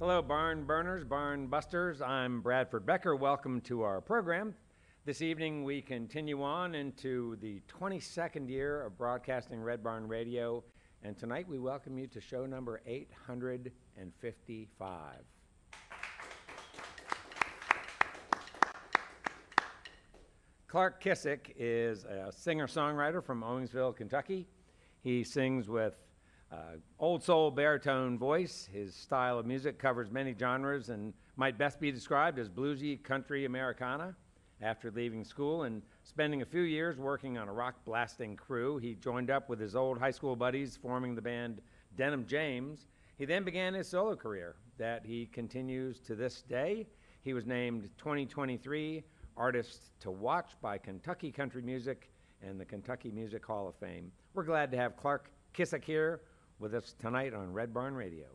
Hello, barn burners, barn busters. I'm Bradford Becker. Welcome to our program. This evening we continue on into the 22nd year of broadcasting Red Barn Radio, and tonight we welcome you to show number 855. Clark Kissick is a singer-songwriter from Owingsville, Kentucky. He sings with old soul baritone voice. His style of music covers many genres and might best be described as bluesy country Americana. After leaving school and spending a few years working on a rock blasting crew, he joined up with his old high school buddies, forming the band Denham James. He then began his solo career that he continues to this day. He was named 2023 Artist to Watch by Kentucky Country Music and the Kentucky Music Hall of Fame. We're glad to have Clark Kissick here with us tonight on Red Barn Radio.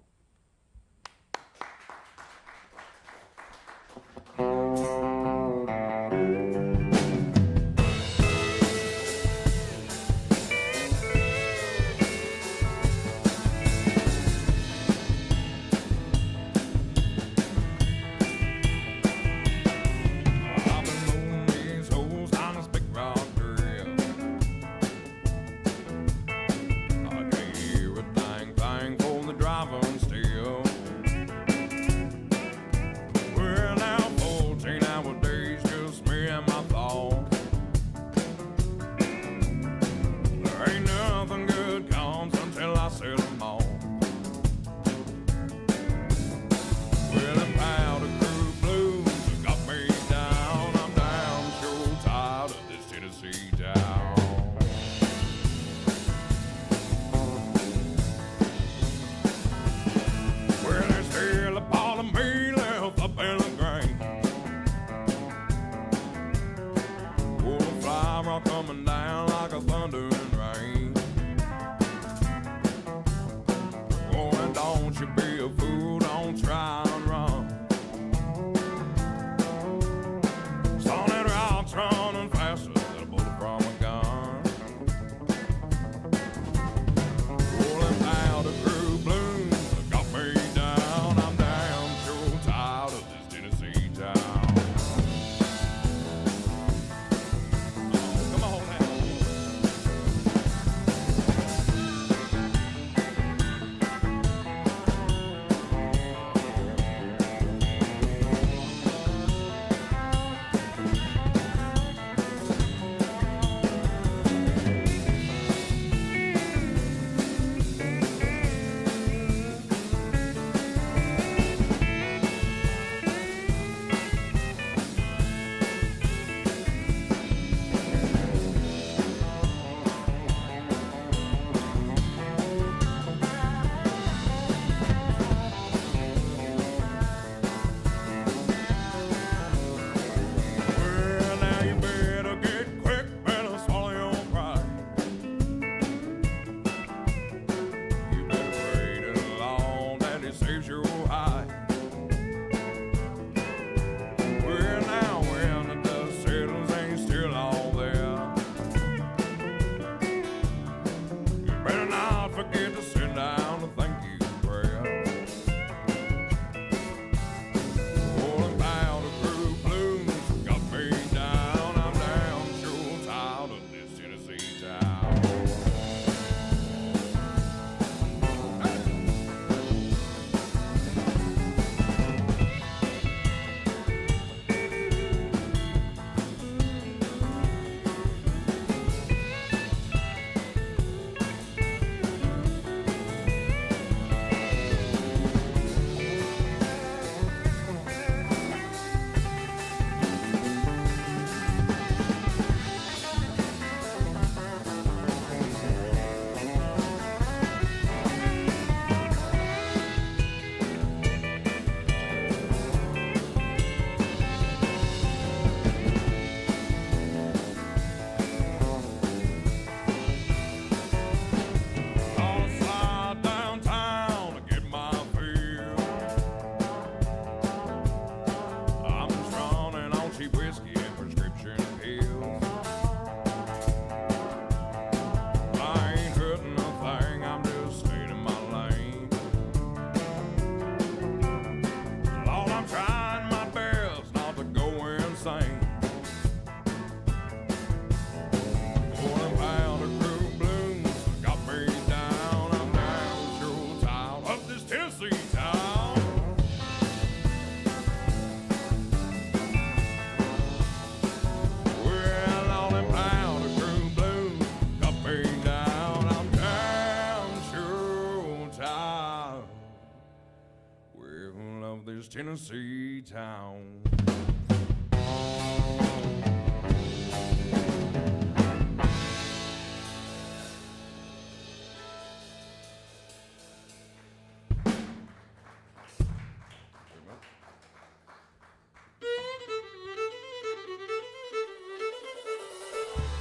this Tennessee town.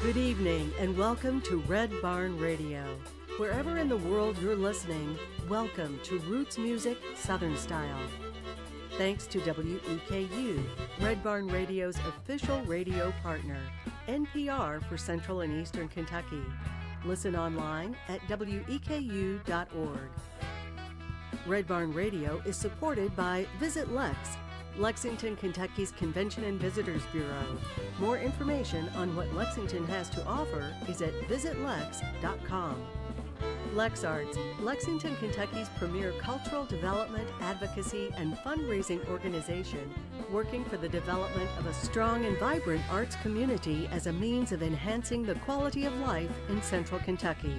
Good evening and welcome to Red Barn Radio. Wherever in the world you're listening, welcome to Roots Music Southern Style. Thanks to WEKU, Red Barn Radio's official radio partner, NPR for Central and Eastern Kentucky. Listen online at weku.org. Red Barn Radio is supported by Visit Lex, Lexington, Kentucky's Convention and Visitors Bureau. More information on what Lexington has to offer is at visitlex.com. LexArts, Lexington, Kentucky's premier cultural development, advocacy, and fundraising organization, working for the development of a strong and vibrant arts community as a means of enhancing the quality of life in Central Kentucky.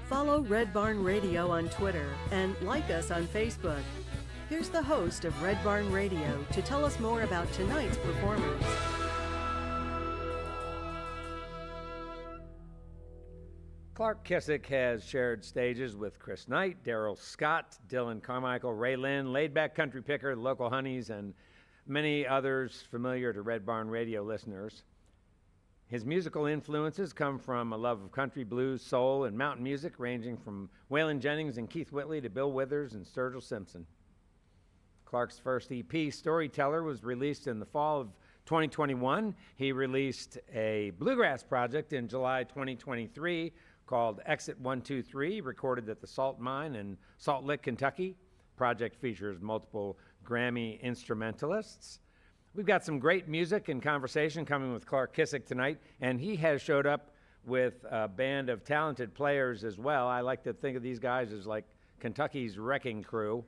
Follow Red Barn Radio on Twitter and like us on Facebook. Here's the host of Red Barn Radio to tell us more about tonight's performers. Clark Kissick has shared stages with Chris Knight, Daryl Scott, Dylan Carmichael, Ray Lynn, Laidback Country Picker, Local Honeys, and many others familiar to Red Barn Radio listeners. His musical influences come from a love of country, blues, soul, and mountain music, ranging from Waylon Jennings and Keith Whitley to Bill Withers and Sturgill Simpson. Clark's first EP, Storyteller, was released in the fall of 2021. He released a bluegrass project in July 2023 called Exit 123, recorded at the Salt Mine in Salt Lick, Kentucky. Project features multiple Grammy instrumentalists. We've got some great music and conversation coming with Clark Kissick tonight, and he has showed up with a band of talented players as well. I like to think of these guys as like Kentucky's wrecking crew.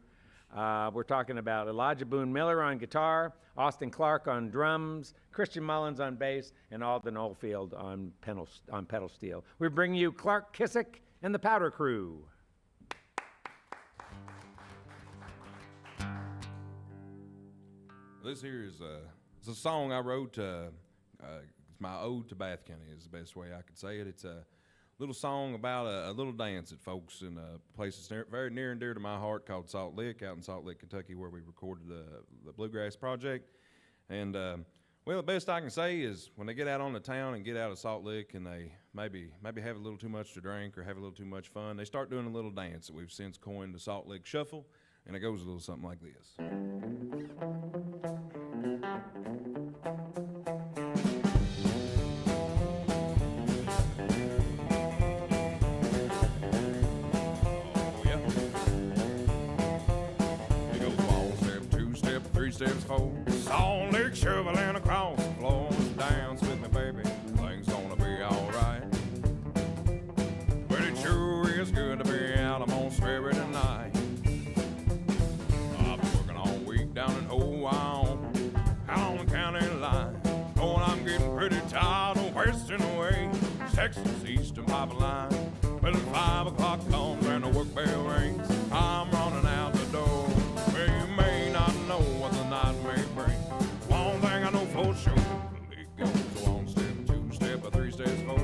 We're talking about Elijah Boone Miller on guitar, Austin Clark on drums, Christian Mullins on bass, and Alden Oldfield on pedal steel. We bring you Clark Kissick and the Powder Crew. This here is it's a song I wrote. It's my ode to Bath County is the best way I could say it. It's a little song about a little dance that folks in a place that's very near and dear to my heart called Salt Lick, out in Salt Lick, Kentucky, where we recorded the Bluegrass Project. And, well, the best I can say is when they get out on the town and get out of Salt Lick and they maybe have a little too much to drink or have a little too much fun, they start doing a little dance that we've since coined the Salt Lick Shuffle, and it goes a little something like this. Steps forward, Salt Lick shoveling across the floor. Dance with me, baby, things gonna be alright. But it sure is good to be out, I'm on spirit tonight. I've been working all week down in Owingsville, on the county line. Oh, and I'm getting pretty tired of wasting away. Texas Eastern Pipeline. Well, 5 o'clock comes and the work bell rings, I'm running out the door. Well, you may not know what the night may bring. One thing I know for sure, it goes 1 step, 2 step, 3 steps, 4.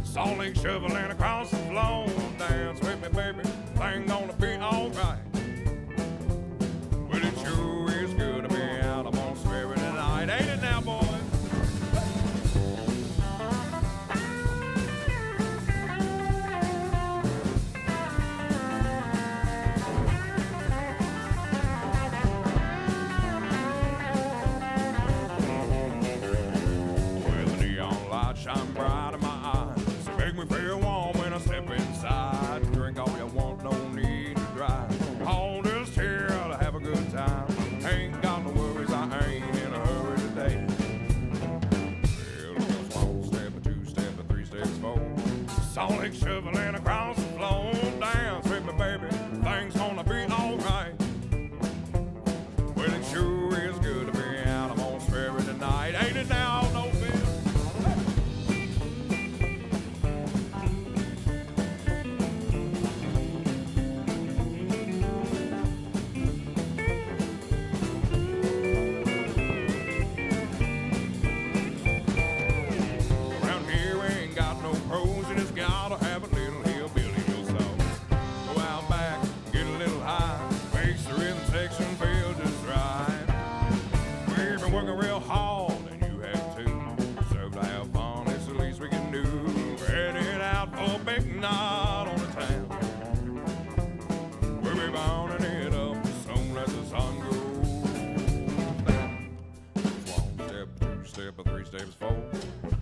Salt Lick shoveling across the floor. Dance with me, baby, thing gonna be alright. Well, it sure is good to be out, I'm on spirit tonight. Ain't it now, boys? Shine bright in my eyes, make me feel warm when I step inside. Drink all you want, no need to drive. All just here to have a good time. Ain't got no worries, I ain't in a hurry today. Well, just 1 step, 2 step, 3 steps, 4. Salt Lick shoveling across the floor. Dance with me, baby, things gonna be alright. Well, it sure is good to be out, I'm on spirit tonight. Ain't it now, no fear? not on the town. We'll be bounding it up as soon as the sun goes down. One step, two step, three steps, four.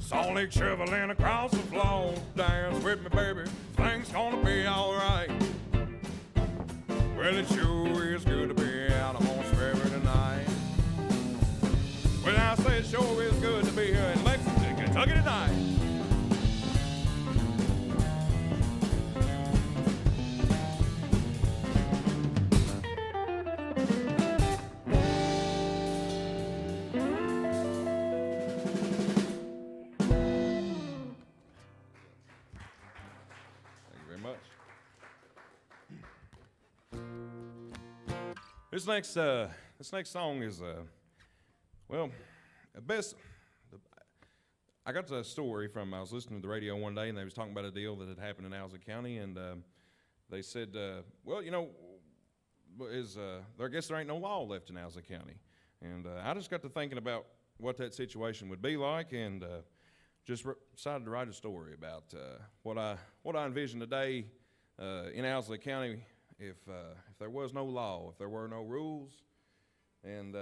Salt Lake shoveling across the floor. Dance with me, baby. Things gonna be alright. Well, it sure is good to be out. I'm gonna swear it tonight. Well, I say it sure is good to be here in Lexington, Kentucky tonight. This next song is well, I got the story from, I was listening to the radio one day and they was talking about a deal that had happened in Alza County, and they said, well, you know, I guess there ain't no law left in Alza County. And I just got to thinking about what that situation would be like, and just decided to write a story about what I envision today in Alza County if there was no law, if there were no rules. And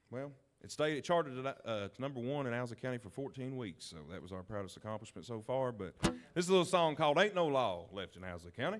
well, it charted to number 1 in Alza County for 14 weeks, so that was our proudest accomplishment so far. But this is a little song called Ain't No Law Left in Alza County.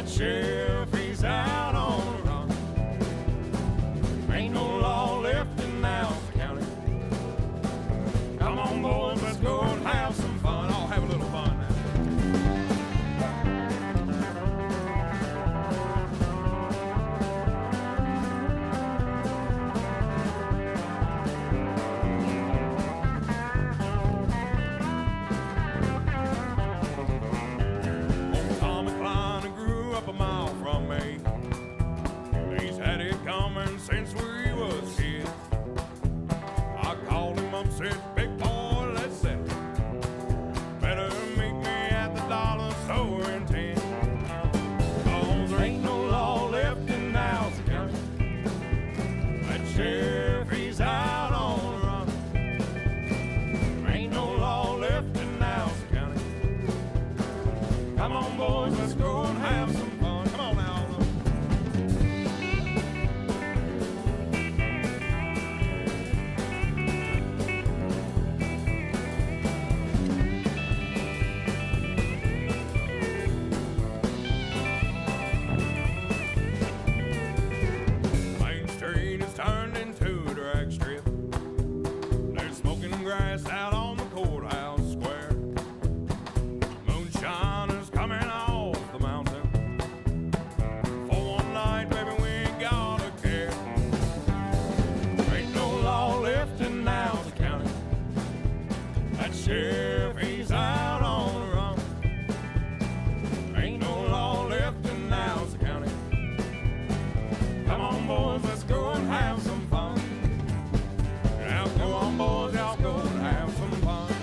Sheriff, he's out on the run. Ain't no law left in Alza County. Come on, boys, let's go and have some fun. I'll have a little fun now. Since we was kids, I called him up, said, big boy, let's settle. Better meet me at the dollar store in 10. 'Cause there ain't no law left in Alza County. That sheriff, he's out on the run. There ain't no law left in Alza County. Come on, boys, let's go and have some fun. Come on now. Out on the courthouse square, moonshiners coming off the mountain. For one night, baby, we ain't gotta care. Ain't no law left in Alza County. That sheriff, he's out on the run. Ain't no law left in Alza County. Come on, boys, let's go and have some fun. Now go on, boys, y'all go and have some fun.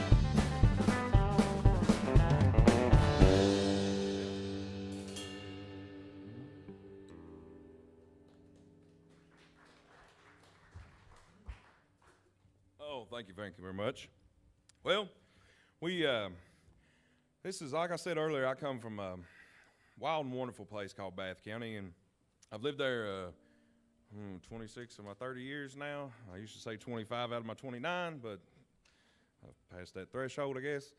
Oh, thank you very much. Well, this is, like I said earlier, I come from a wild and wonderful place called Bath County, and I've lived there 26 of my 30 years now. I used to say 25 out of my 29, but I've passed that threshold, I guess.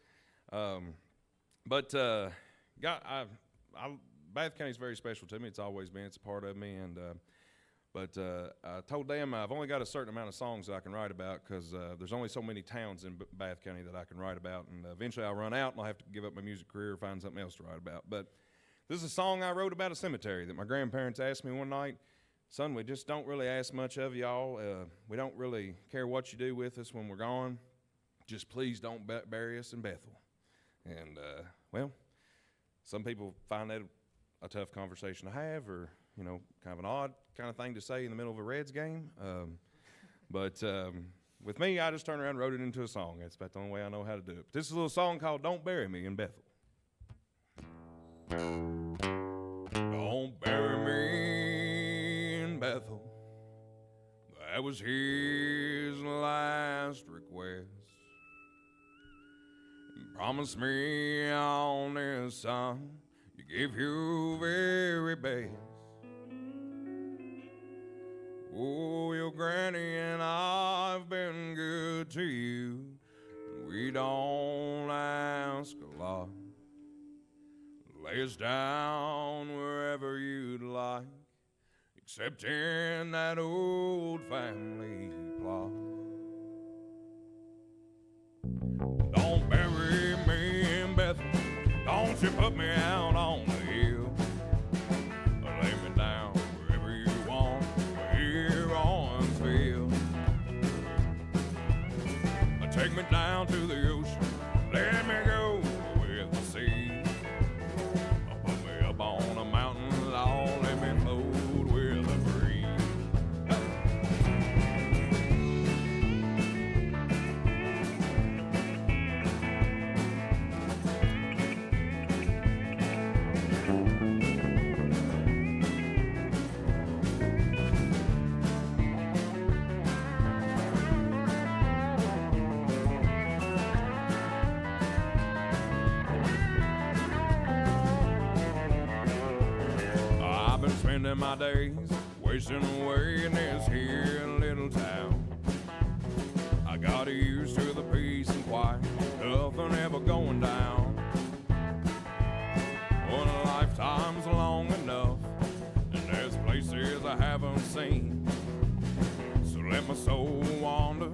I Bath County is very special to me. It's always been. It's a part of me. And but I told them I've only got a certain amount of songs that I can write about because there's only so many towns in Bath County that I can write about. And eventually I'll run out and I'll have to give up my music career or find something else to write about. But this is a song I wrote about a cemetery that my grandparents asked me one night, son, we just don't really ask much of y'all. We don't really care what you do with us when we're gone. Just please don't bury us in Bethel. And, well, some people find that a tough conversation to have or, you know, kind of an odd kind of thing to say in the middle of a Reds game. But with me, I just turned around and wrote it into a song. That's about the only way I know how to do it. But this is a little song called Don't Bury Me in Bethel. Don't bury me in Bethel. That was his last request. Promise me on this son, you give your very best. Oh, your granny and I've been good to you. We don't ask a lot. Lay us down wherever you'd like, except in that old family plot. Don't bury me in Bethel. Don't you put me out on the hill. Lay me down wherever you want, here Owingsville. Take me down to the ocean. Let me go with the sea. Put me up on a mountain, Lord, let me float with the breeze. Spending my days wasting away in this here little town. I got used to the peace and quiet, nothing ever going down. Well, a lifetime's long enough, and there's places I haven't seen. So let my soul wander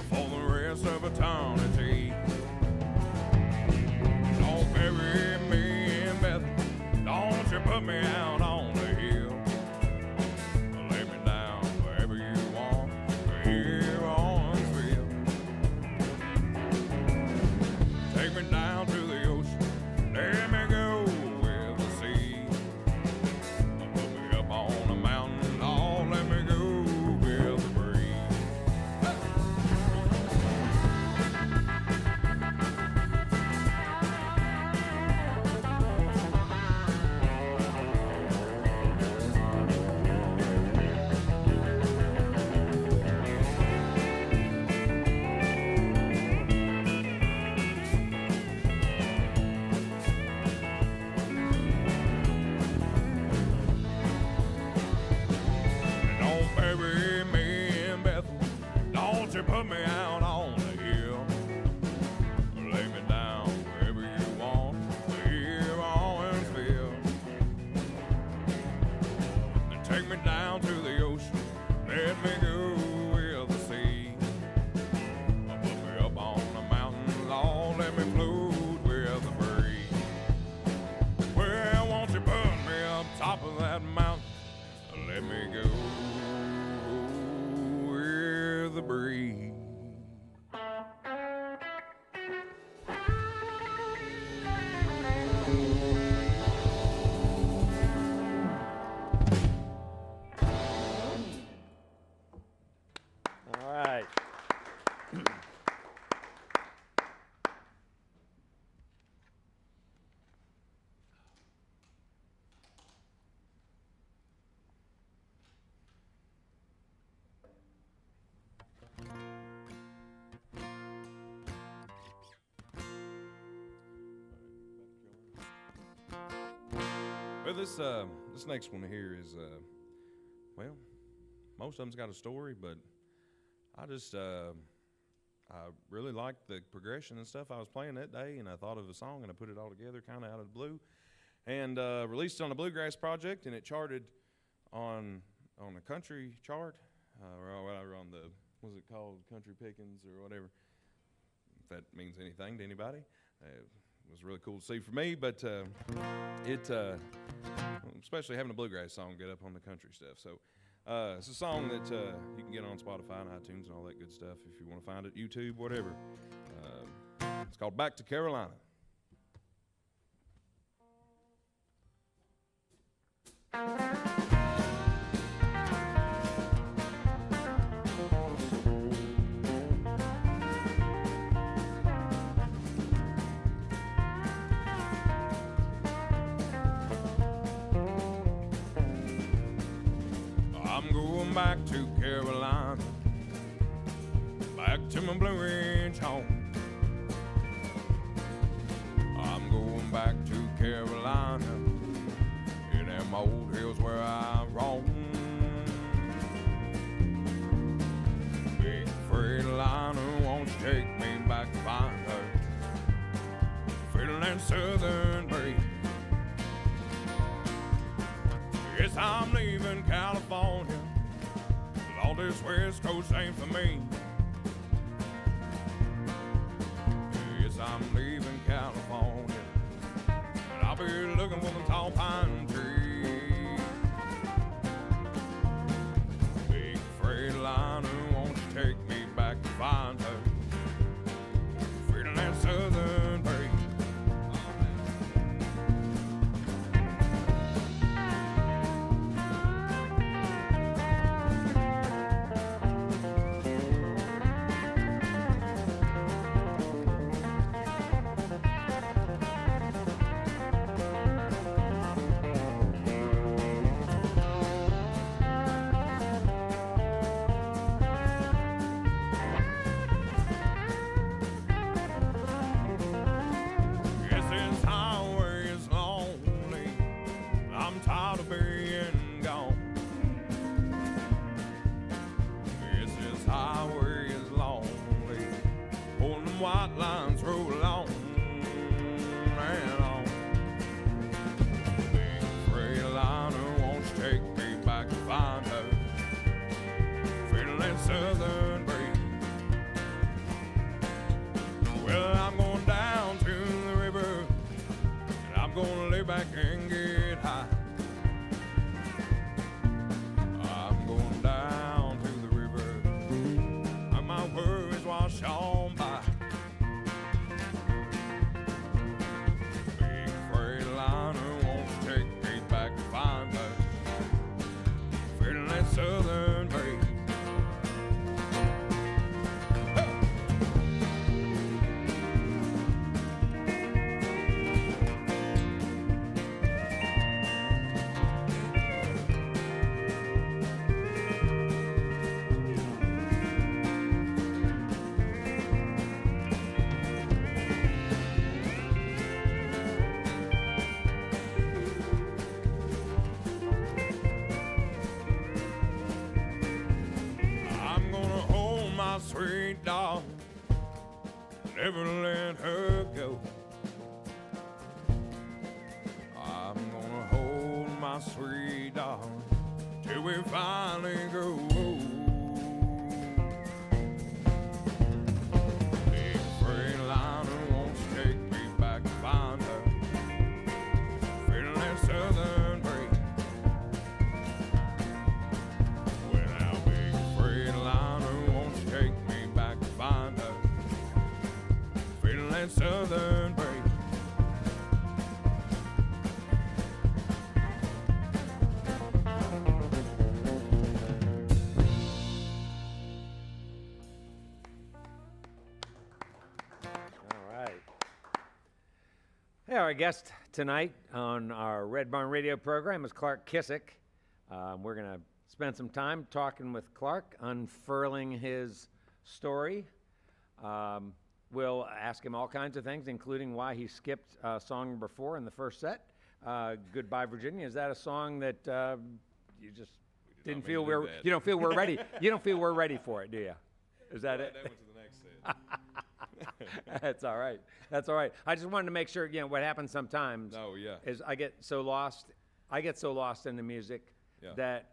for the rest of eternity. Don't bury me in Bethel. Don't you put me out on the hill. Lay me down wherever you want, here Owingsville. Take me down to the ocean, let me go with the sea. Put me up on a mountain, oh, let me go with the breeze. Don't bury me in Bethel. Don't you put me out on the hill. Lay me down wherever you want, here Owingsville. And take me down to the ocean, let me go with the sea. Put me up on a mountain, Lord, let me float with the breeze. Well, won't you put me up top of that mountain? Let me go with the breeze. All right. Well, this next one here is, well, most of them's got a story, but I just, I really liked the progression and stuff I was playing that day, and I thought of a song, and I put it all together kind of out of the blue. and released it on the Bluegrass Project, and it charted on the country chart, or whatever, on the, what's it called, Country Pickens or whatever, if that means anything to anybody. It was really cool to see for me, but especially having a bluegrass song get up on the country stuff. So it's a song that you can get on Spotify and iTunes and all that good stuff if you want to find it, YouTube, whatever. It's called Back to Carolina. I'm going back to Carolina, back to my Blue Ridge home. I'm going back to Carolina, in them old hills where I roam. Big Freightliner, won't you take me back to find her, feeling that southern breeze. Yes, I'm leaving California, all this West Coast ain't for me. Yes, I'm leaving California, and I'll be looking for the tall pine tree. Big Freightliner, won't you take me back to find her, feeling that southern breeze. White lines roll on and on. Big Freightliner, won't you take me back to find her, feeling that southern breeze. Well, I'm going down to the river, and I'm gonna lay back and get high. I'm going down to the river, and my worries wash on by. Southern breeze. Sweet dog, never let her go. I'm gonna hold my sweet dog till we finally grow old. Big Freightliner, won't you take me back to find her, feeling that southern breeze. Well, now, big Freightliner, won't you take me back to find her, feeling that southern breeze. Hey, our guest tonight on our Red Barn Radio program is Clark Kissick. We're going to spend some time talking with Clark, unfurling his story. We'll ask him all kinds of things, including why he skipped a song number 4 in the first set. Goodbye, Virginia. Is that a song that you just didn't feel you don't feel we're ready? You don't feel we're ready for it, do you? Is that it? That went to the next set. That's all right. That's all right. I just wanted to make sure, what happens sometimes Oh, yeah. is I get so lost in the music Yeah. that,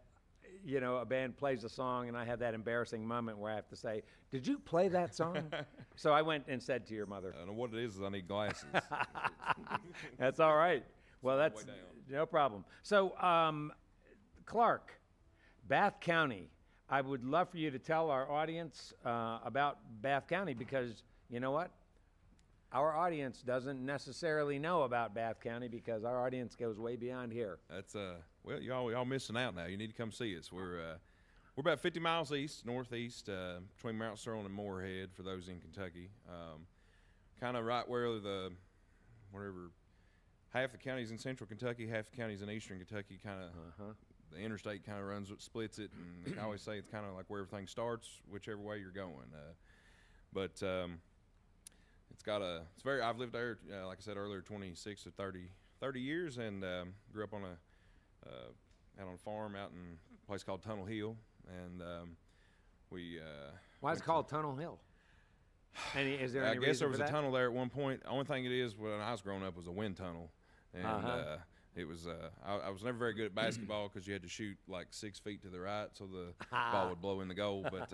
a band plays a song and I have that embarrassing moment where I have to say, did you play that song? So I went and said to your mother. I don't know what it is I need glasses. That's all right. Well, all the that's way no problem. So, Clark, Bath County, I would love for you to tell our audience about Bath County because you know what? Our audience doesn't necessarily know about Bath County because our audience goes way beyond here. That's well, y'all missing out now. You need to come see us. We're about 50 miles northeast, between Mount Sterling and Moorhead for those in Kentucky. Kind of right where half the county's in central Kentucky, half the county's in eastern Kentucky. Kind of the interstate kind of runs, splits it, and I always say it's kind of like where everything starts, whichever way you're going. But I've lived there, like I said earlier, 26 to 30 years, and grew up out on a farm out in a place called Tunnel Hill, and Why is it called Tunnel Hill? Is there any I guess reason there was for a that? tunnel there at one point. The only thing it is when I was growing up was a wind tunnel, and it was. I was never very good at basketball because you had to shoot like 6 feet to the right so the ball would blow in the goal. But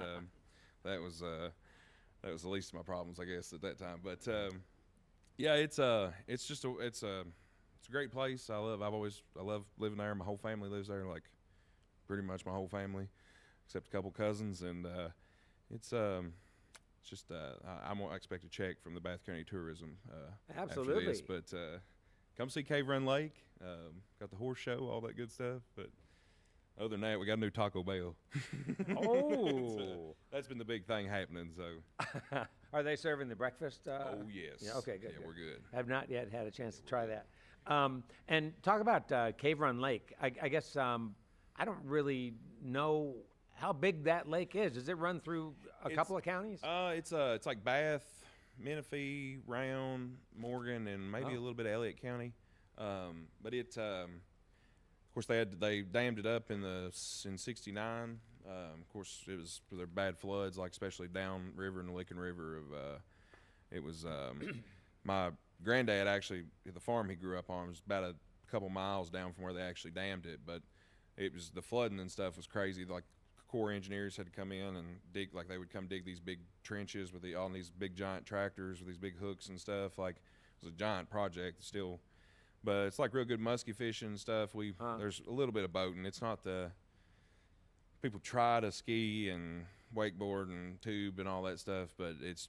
that was the least of my problems, I guess, at that time. But yeah, it's a great place. I love living there. My whole family lives there, like pretty much my whole family, except a couple cousins, and it's just I won't expect a check from the Bath County Tourism Absolutely. after this, but come see Cave Run Lake. Got the horse show, all that good stuff. But other than that, we got a new Taco Bell. Oh, That's been the big thing happening. So are they serving the breakfast? oh yes, Yeah, okay, good. Yeah, good. we're good. Have not yet had a chance to try that. And talk about Cave Run Lake. I guess I don't really know how big that lake is. Does it run through a couple of counties? It's like Bath, Menifee, Round, Morgan, and maybe a little bit of Elliott County. But it, of course, they dammed it up in '69. Of course, it was for their bad floods, like especially down river and the Licking River. It was my granddad actually, the farm he grew up on was about a couple miles down from where they actually dammed it. But it was the flooding and stuff was crazy. Like Corps engineers had to come in and dig, like they would come dig these big trenches with all these big giant tractors with these big hooks and stuff. Like it was a giant project still, but it's like real good musky fishing and stuff. There's a little bit of boating. It's not people try to ski and wakeboard and tube and all that stuff, but it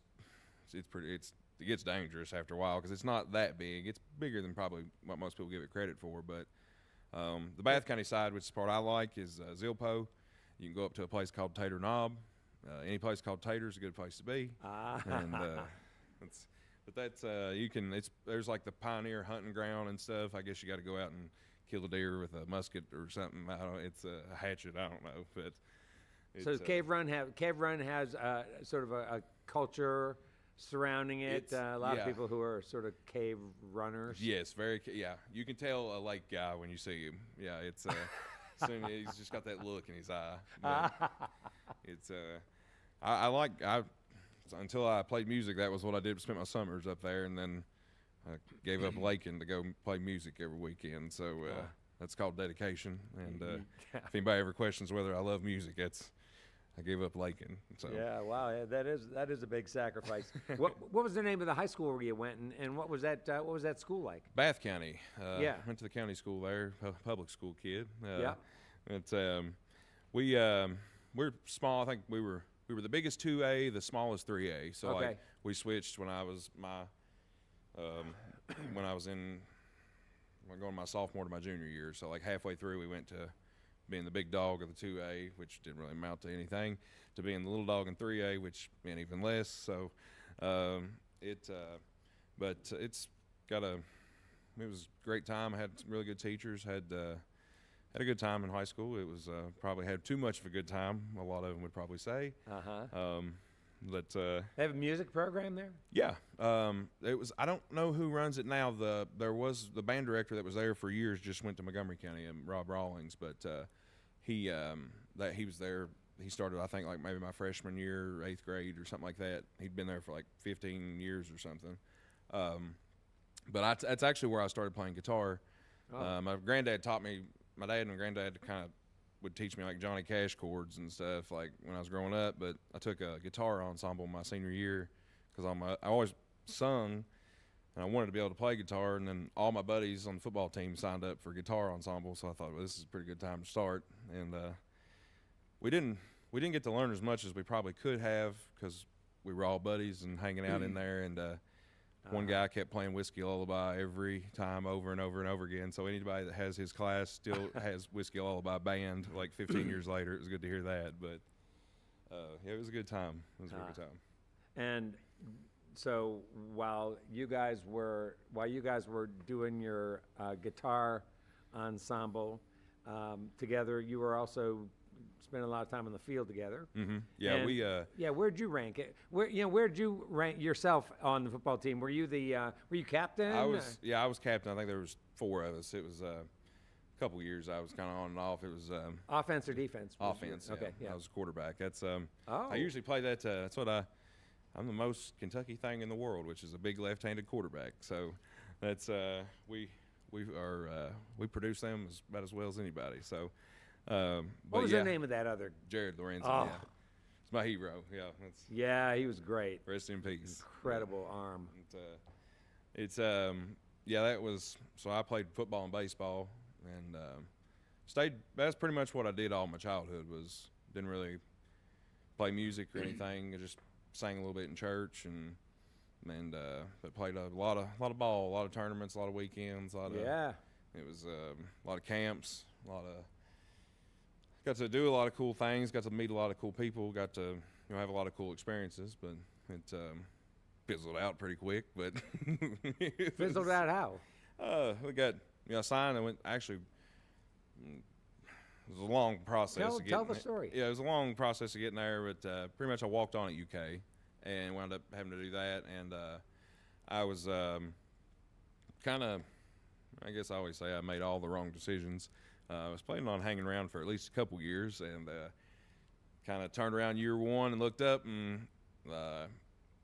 gets dangerous after a while because it's not that big. It's bigger than probably what most people give it credit for. But the Bath County side, which is the part I like, is Zilpo. You can go up to a place called Tater Knob. Any place called Tater is a good place to be. And there's like the pioneer hunting ground and stuff. I guess you got to go out and kill a deer with a musket or something. It's a hatchet. I don't know, but So Cave Run has sort of a culture surrounding it. A lot of people who are sort of cave runners. Yes, yeah. You can tell a lake guy when you see him. Yeah, it's soon he's just got that look in his eye. But it's until I played music, that was what I did. Spent my summers up there, and then I gave up Lakin to go play music every weekend. So that's called dedication. And if anybody ever questions whether I love music, I gave up Lakin. So Yeah, wow, yeah, that is a big sacrifice. What was the name of the high school where you went, and what was that school like? Bath County. Yeah. Went to the county school there, public school kid. Yeah. It's we're small. I think we were the biggest 2A, the smallest 3A. So Okay. like we switched when I was going my sophomore to my junior year. So like halfway through, we went to being the big dog of the 2A, which didn't really amount to anything, to being the little dog in 3A, which meant even less. So but it was a great time. I had some really good teachers. Had a good time in high school. It was probably had too much of a good time. A lot of them would probably say. But They have a music program there? yeah, it was. I don't know who runs it now. There was the band director that was there for years. Just went to Montgomery County, Rob Rawlings. But he was there. he started, I think, like maybe my freshman year, 8th grade or something like that. He'd been there for like 15 years or something. But that's actually where I started playing guitar. My granddad taught me. My dad and my granddad kind of would teach me like Johnny Cash chords and stuff like when I was growing up. But I took a guitar ensemble my senior year because I always sung, and I wanted to be able to play guitar. And then all my buddies on the football team signed up for guitar ensemble, so I thought, well, this is a pretty good time to start. And we didn't get to learn as much as we probably could have because we were all buddies and hanging out in there. And one guy kept playing Whiskey Lullaby every time over and over and over again. So anybody that has his class still has Whiskey Lullaby band like 15 years later. It was good to hear that. But yeah, it was a good time. It was a good time. And so while you guys were doing your guitar ensemble together, you were also spending a lot of time in the field together. Mm-hmm. Yeah, and where'd you rank it? Where'd you rank yourself on the football team? Were you captain? I was captain. I think there was 4 of us. It was a couple years I was kind of on and off. It was offense or defense? Offense. Okay, yeah. yeah. I was quarterback. That's I usually play that. That's what I'm the most Kentucky thing in the world, which is a big left-handed quarterback. So that's we produce them about as well as anybody. So. What was the name of that other? Jared Lorenzen. Oh. Yeah, it's my hero. Yeah, yeah, he was great. Rest in peace. Incredible arm. That was. So I played football and baseball, and stayed. That's pretty much what I did all my childhood. Didn't really play music or anything. I just sang a little bit in church and but played a lot of ball, a lot of tournaments, a lot of weekends, It was a lot of camps, got to do a lot of cool things, got to meet a lot of cool people, got to have a lot of cool experiences, but it fizzled out pretty quick. But fizzled out how? We got signed. And it was a long process. Tell the story. Yeah, it was a long process of getting there, but pretty much I walked on at UK and wound up having to do that. And I was kind of, I guess I always say I made all the wrong decisions. I was planning on hanging around for at least a couple years, and kind of turned around year 1 and looked up and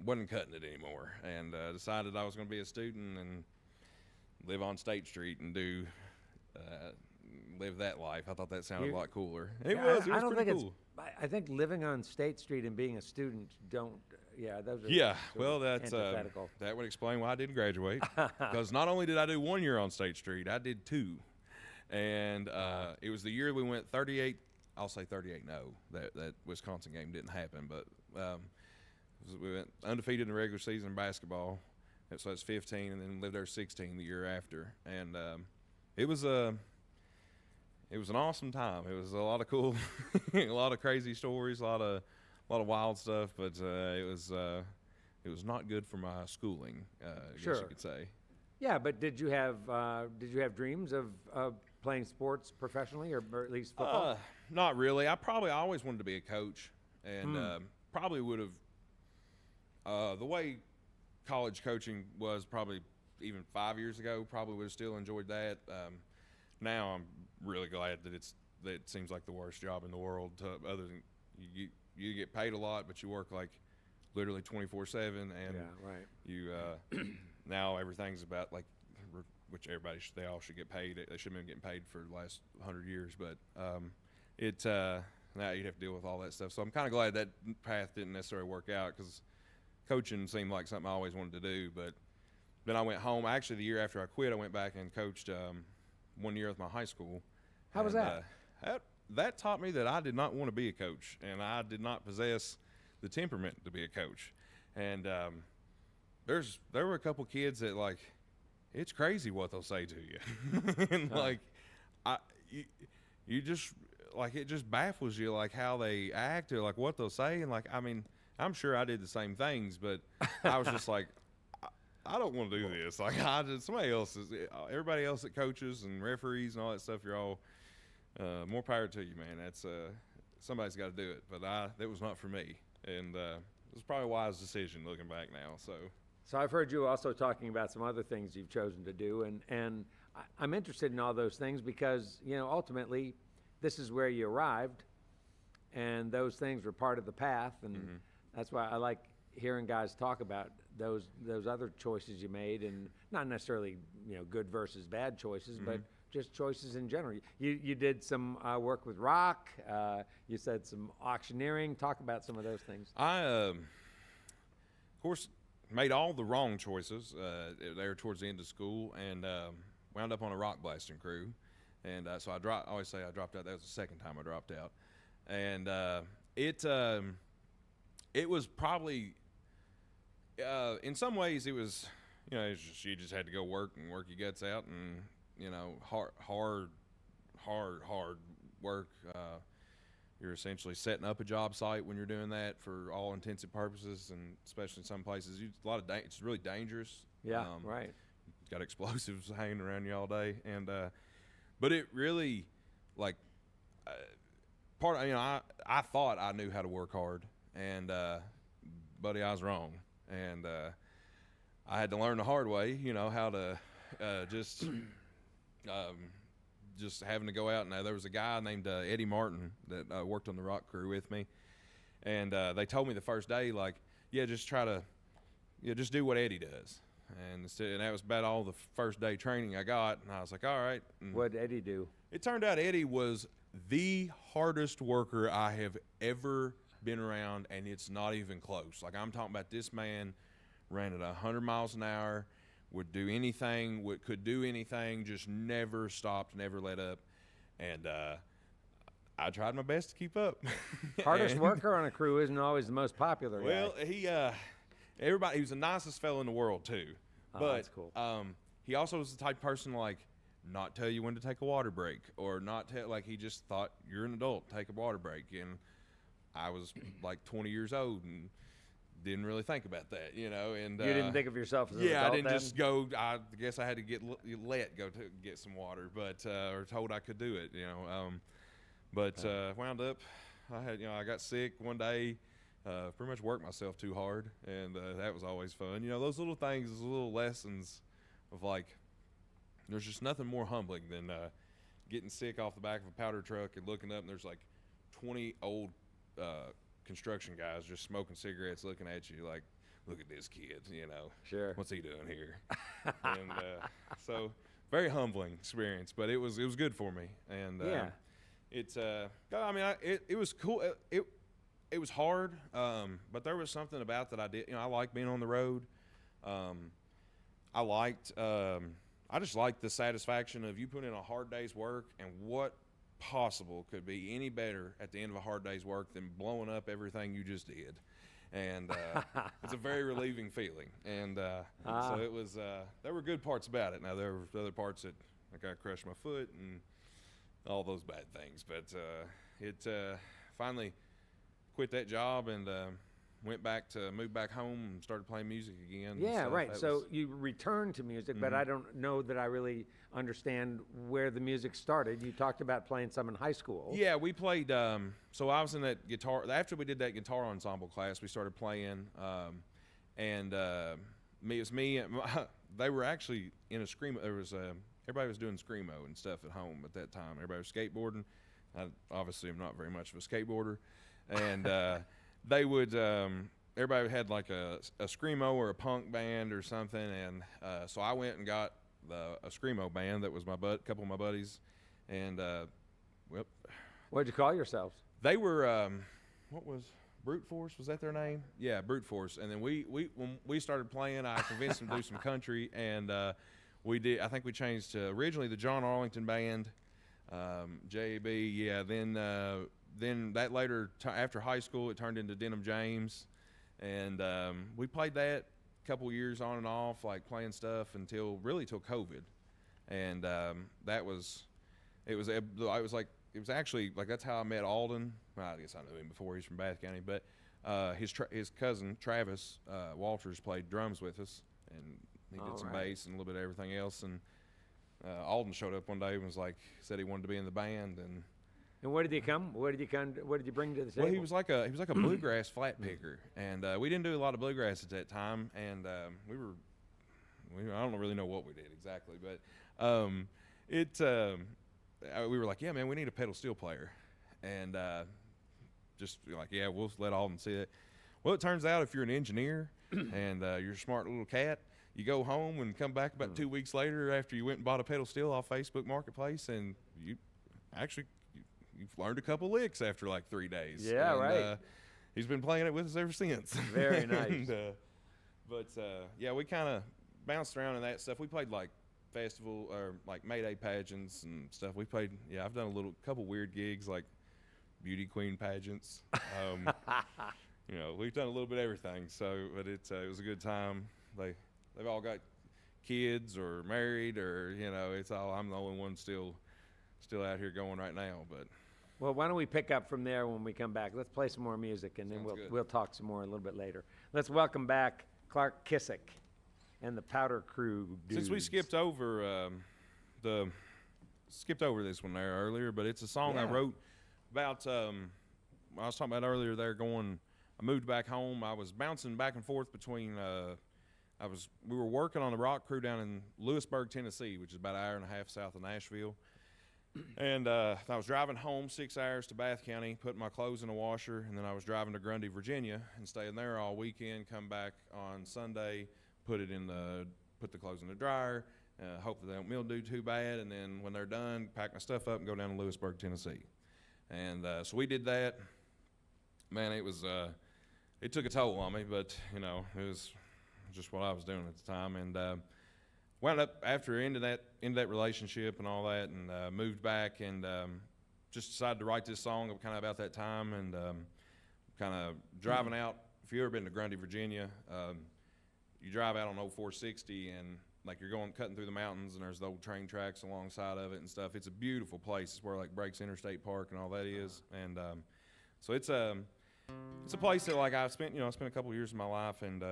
wasn't cutting it anymore, and decided I was going to be a student and live on State Street and live that life. I thought that sounded a lot cooler. It was pretty cool. I think living on State Street and being a student don't. Yeah, those are. Yeah, well, that's antithetical. That would explain why I didn't graduate. Because not only did I do 1 year on State Street, I did 2. And it was the year we went 38. I'll say 38. No, that Wisconsin game didn't happen. But we went undefeated in the regular season in basketball. So it's 15, and then lived there 16 the year after. And it was an awesome time. It was a lot of cool, a lot of crazy stories, a lot of wild stuff. But it was not good for my schooling. I guess you could say. Yeah, but did you have dreams of playing sports professionally, or at least football? Not really. I always wanted to be a coach, and probably would have. The way college coaching was probably even 5 years ago, probably would have still enjoyed that. Now I'm really glad that it seems like the worst job in the world. Other than you get paid a lot, but you work like literally 24/7, and you now everything's about like. Which they all should get paid. They should have been getting paid for the last 100 years, but now you'd have to deal with all that stuff. So I'm kind of glad that path didn't necessarily work out, because coaching seemed like something I always wanted to do. But then I went home. Actually, the year after I quit, I went back and coached 1 year with my high school. How was that? That taught me that I did not want to be a coach, and I did not possess the temperament to be a coach. And there were a couple kids that like. It's crazy what they'll say to you. And like, you just like, it just baffles you, like how they act or like what they'll say. And like, I mean, I'm sure I did the same things, but I was just like, I don't want to do this. Like somebody else everybody else that coaches and referees and all that stuff, you're all, more power to you, man. That's, somebody's got to do it, but that was not for me. And, it was probably a wise decision looking back now. So I've heard you also talking about some other things you've chosen to do, and I'm interested in all those things because, ultimately, this is where you arrived, and those things were part of the path, and that's why I like hearing guys talk about those other choices you made, and not necessarily good versus bad choices, but just choices in general. You did some work with rock. You said some auctioneering. Talk about some of those things. I, of course, made all the wrong choices there towards the end of school, and wound up on a rock blasting crew. And so I always say I dropped out. That was the second time I dropped out. And it was probably, in some ways, it was, you just had to go work your guts out, and hard work. You're essentially setting up a job site when you're doing that for all intents and purposes, and especially in some places, it's really dangerous. Yeah, right. Got explosives hanging around you all day, and but it really, like, I thought I knew how to work hard, and buddy, I was wrong, and I had to learn the hard way, how to just having to go out. And there was a guy named Eddie Martin that worked on the rock crew with me, and they told me the first day, like, just just do what Eddie does. And that was about all the first day training I got, and I was like, all right. And what did Eddie do? It turned out Eddie was the hardest worker I have ever been around, and it's not even close. Like, I'm talking about, this man ran at 100 miles an hour, would do anything, could do anything, just never stopped, never let up. And I tried my best to keep up. Hardest worker on a crew isn't always the most popular guy. Well, he was the nicest fellow in the world too. But that's cool. He also was the type of person to, like, not tell you when to take a water break, or not tell, like, he just thought, you're an adult, take a water break. And I was like 20 years old and didn't really think about that, And you didn't think of yourself as an adult I didn't then? just go. I guess I had to let go to get some water, but or told I could do it, wound up, I got sick one day. Pretty much worked myself too hard, and that was always fun. Those little things, those little lessons of, like, there's just nothing more humbling than getting sick off the back of a powder truck and looking up, and there's like 20 old construction guys just smoking cigarettes, looking at you like, look at this kid, Sure. What's he doing here? And so very humbling experience, but it was good for me. And it was cool. It was hard, but there was something about that I did. I like being on the road. I just liked the satisfaction of you put in a hard day's work, and what possible could be any better at the end of a hard day's work than blowing up everything you just did. And it's a very relieving feeling. And so it was, there were good parts about it. Now, there were other parts that, like, I crushed my foot and all those bad things. But it finally quit that job and moved back home and started playing music again. Yeah, right. So you returned to music, but I don't know that I really understand where the music started. You talked about playing some in high school. Yeah, we played. So I was in that guitar. After we did that guitar ensemble class, we started playing, and it was me. They were actually in a screamo. Everybody was doing screamo and stuff at home at that time. Everybody was skateboarding. I obviously am not very much of a skateboarder, and they would. Everybody had like a screamo or a punk band or something, and so I went and got a screamo band that was couple of my buddies, and What'd you call yourselves? They were what was Brute Force? Was that their name? Yeah, Brute Force. And then when we started playing, I convinced them to do some country, and we did. I think we changed to originally the John Arlington Band, JB. Yeah, then that later after high school, it turned into Denham James, and we played that a couple years on and off, like playing stuff until COVID, and it was actually like that's how I met Alden. Well, I guess I knew him before. He's from Bath County, but his cousin Travis Walters played drums with us, and he did some bass and a little bit of everything else. And Alden showed up one day and said he wanted to be in the band. And where did he come? What did you bring to the table? Well, he was like a bluegrass flat picker, and we didn't do a lot of bluegrass at that time, and I don't really know what we did exactly, but we were like, yeah, man, we need a pedal steel player, and just like, yeah, we'll let all of them see it. Well, it turns out if you're an engineer and you're a smart little cat, you go home and come back about 2 weeks later after you went and bought a pedal steel off Facebook Marketplace, and you've learned a couple licks after like 3 days. Yeah, and, right. He's been playing it with us ever since. Very nice. Yeah, we kind of bounced around in that stuff. We played like festival or like Mayday pageants and stuff. We played, yeah, I've done couple weird gigs like beauty queen pageants. We've done a little bit of everything. So, but it was a good time. They've all got kids or married or, it's all, I'm the only one still out here going right now. But Well, why don't we pick up from there when we come back? Let's play some more music, and then we'll talk some more a little bit later. Let's welcome back Clark Kissick and the Powder Crew dudes. Since we skipped over this one there earlier, but it's a song I wrote about. I was talking about earlier there. I moved back home. I was bouncing back and forth between. We were working on the rock crew down in Lewisburg, Tennessee, which is about an hour and a half south of Nashville. And I was driving home 6 hours to Bath County, putting my clothes in a washer, and then I was driving to Grundy, Virginia, and staying there all weekend. Come back on Sunday, put the clothes in the dryer, hope that they don't mildew too bad, and then when they're done, pack my stuff up and go down to Lewisburg, Tennessee. And so we did that. Man, it took a toll on me, but it was just what I was doing at the time, and wound up after into that relationship and all that, and moved back and just decided to write this song kind of about that time, and kind of driving out. If you've ever been to Grundy, Virginia, you drive out on old 460 and like you're cutting through the mountains, and there's the old train tracks alongside of it and stuff. It's a beautiful place. It's where like Breaks Interstate Park and all that is, and so it's a place that like I spent a couple of years of my life, and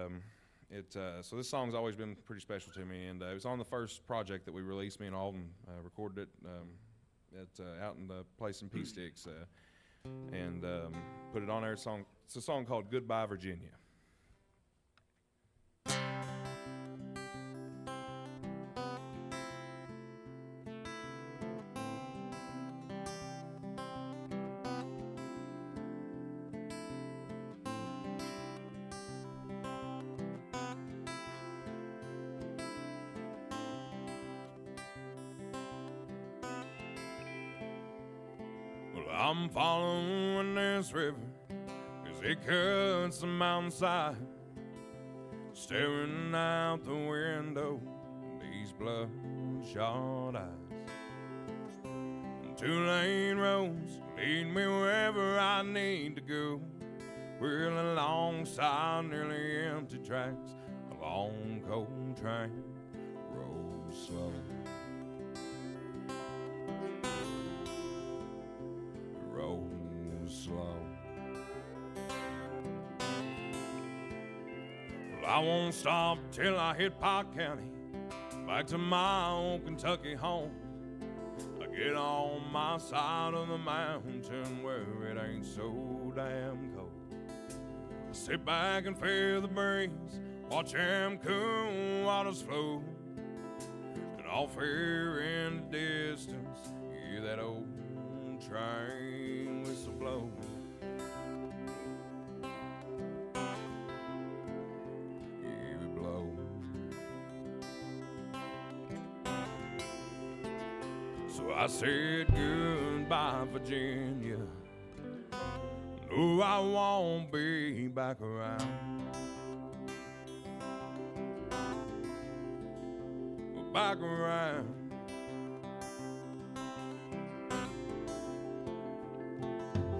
so this song's always been pretty special to me, and it was on the first project that we released. Me and Alden recorded it out in the place in P-Sticks, and put it on there. It's a song called Goodbye, Virginia. I'm following this river, 'cause it cuts the mountainside, staring out the window, these bloodshot eyes. 2-lane roads lead me wherever I need to go. We're alongside nearly empty tracks, a long cold train rolls slow. I won't stop till I hit Pike County, back to my old Kentucky home. I get on my side of the mountain where it ain't so damn cold. I sit back and feel the breeze, watch them cool waters flow, and off here in the distance, hear that old train whistle blow. I said goodbye, Virginia. No, I won't be back around. Back around.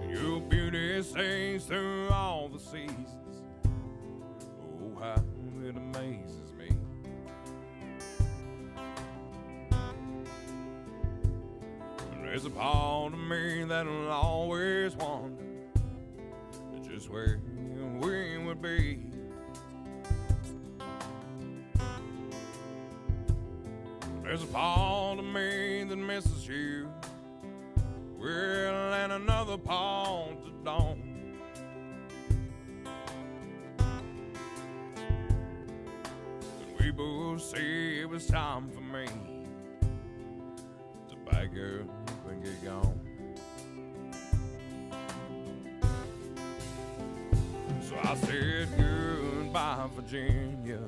Your beauty stays through all the seasons. Oh, how it amazes me. There's a part of me that'll always wonder just where we would be. There's a part of me that misses you, well, and another part that don't. And we both see it was time for me to back up and get gone. I said goodbye, Virginia.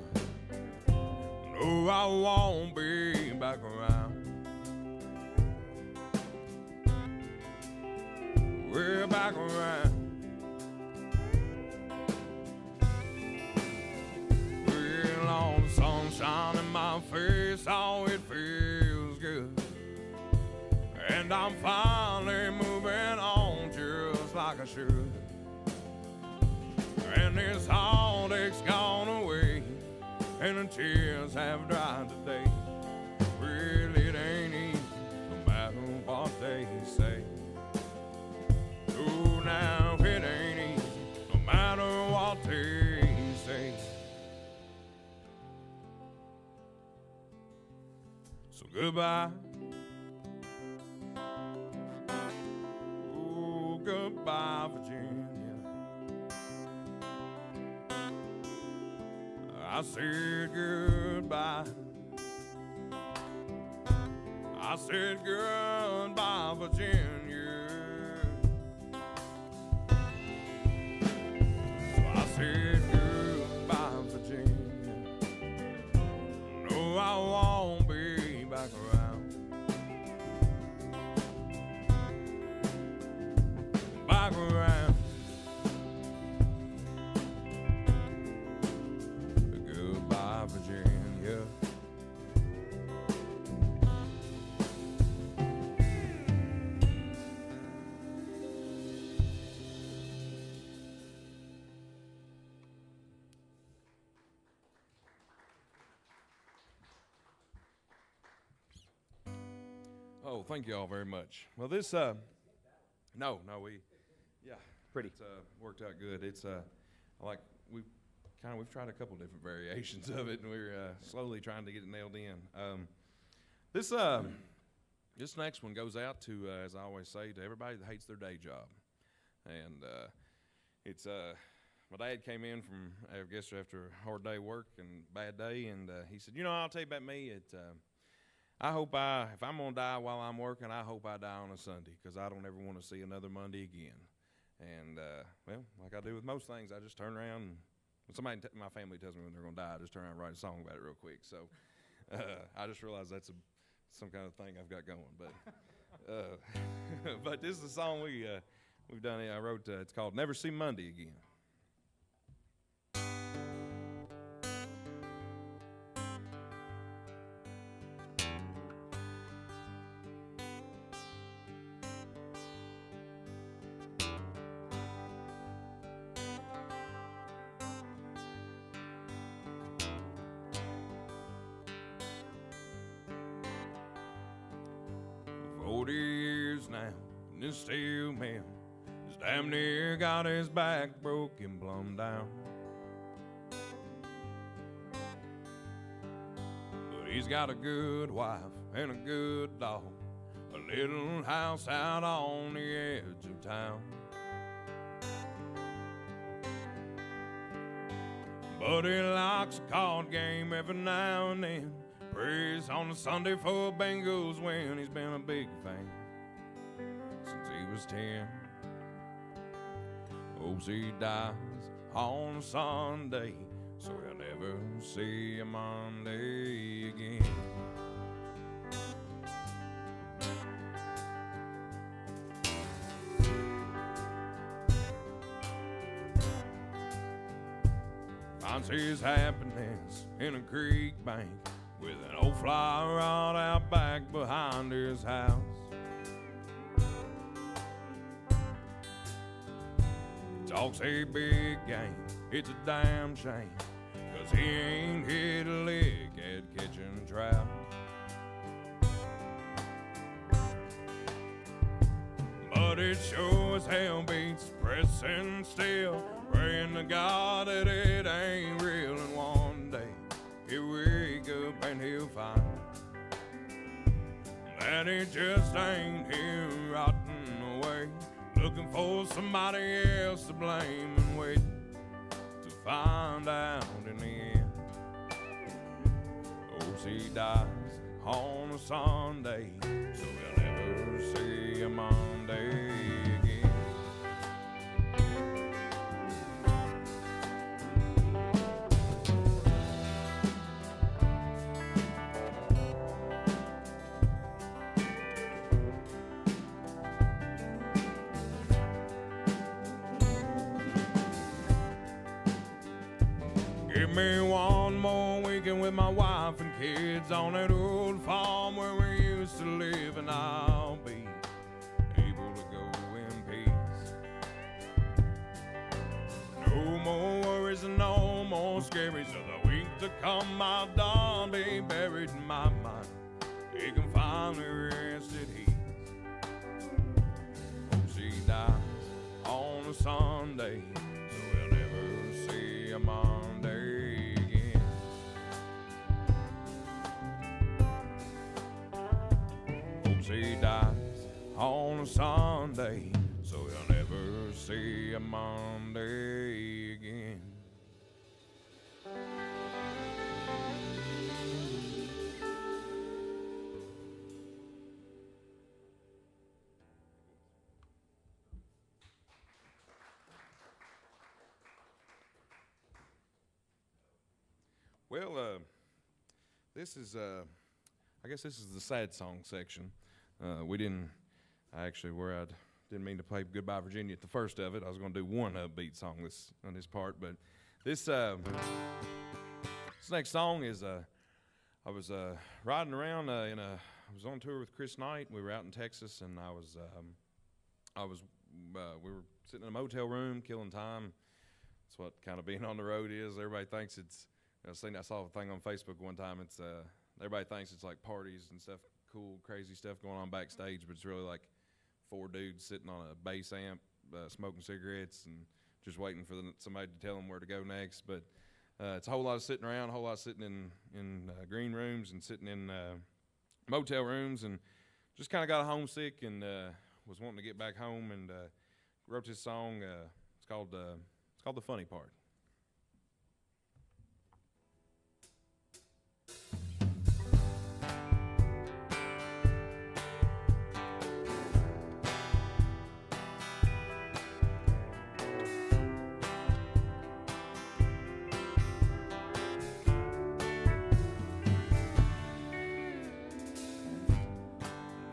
No, I won't be back around. We're back around. Well, all the sunshine in my face, oh, it feels good. And I'm finally moving on just like I should. And this heartache's gone away, and the tears have dried today. Well, it ain't easy, no matter what they say. Oh, now it ain't easy, no matter what they say. So goodbye. Oh, goodbye, Virginia. I said goodbye. I said goodbye, Virginia. So I said goodbye, Virginia. No, I won't be back around. Back around. Virginia. Oh, thank you all very much. Well, this, yeah, Pretty. It's worked out good. It's like we've tried a couple different variations of it, and we're slowly trying to get it nailed in. This next one goes out to, as I always say, to everybody that hates their day job. And it's my dad came in from, I guess, after a hard day of work and bad day, and he said, I'll tell you about me. I hope if I'm gonna die while I'm working, I hope I die on a Sunday, because I don't ever want to see another Monday again. And well, like I do with most things, I just turn around and when somebody in my family tells me when they're going to die, I just turn around and write a song about it real quick. So I just realized that's some kind of thing I've got going. But this is a song we've done. I wrote. It's called "Never See Monday Again." Now, and this steel man is damn near got his back broken plumb down. But he's got a good wife and a good dog, a little house out on the edge of town. But he likes a card game every now and then, prays on a Sunday for Bengals win. He's been a big fan since he was 10. Hopes he dies on a Sunday, so he'll never see a Monday again. Finds his happiness in a creek bank with an old fly rod out back behind his house. Talks a big game, it's a damn shame, 'cause he ain't hit a lick at catching trout. But it sure as hell beats pressing still, praying to God that it ain't real. And one day he'll wake up and he'll find that it just ain't him rotting away, looking for somebody else to blame and wait to find out in the end. Oh, he dies on a Sunday, so we'll never see a Monday again. Give me one more weekend with my wife and kids on that old farm where we used to live, and I'll be able to go in peace. No more worries and no more scaries. So the week to come I'll done be buried in my mind. He can finally rest at ease. Oh, she dies on a Sunday, so we'll never see a Monday again. Oh, she dies on a Sunday, so we'll never see a Monday again. Well, this is, I guess this is the sad song section. I didn't mean to play Goodbye Virginia at the first of it. I was going to do one upbeat song on this part, but this next song is, I was riding around I was on tour with Chris Knight. We were out in Texas, and we were sitting in a motel room, killing time. That's what kind of being on the road is. Everybody thinks it's, I saw a thing on Facebook one time. It's everybody thinks it's like parties and stuff, cool, crazy stuff going on backstage, but it's really like 4 dudes sitting on a bass amp, smoking cigarettes, and just waiting for somebody to tell them where to go next. But it's a whole lot of sitting around, a whole lot of sitting in green rooms and sitting in motel rooms, and just kind of got homesick and was wanting to get back home, and wrote this song. It's called The Funny Part.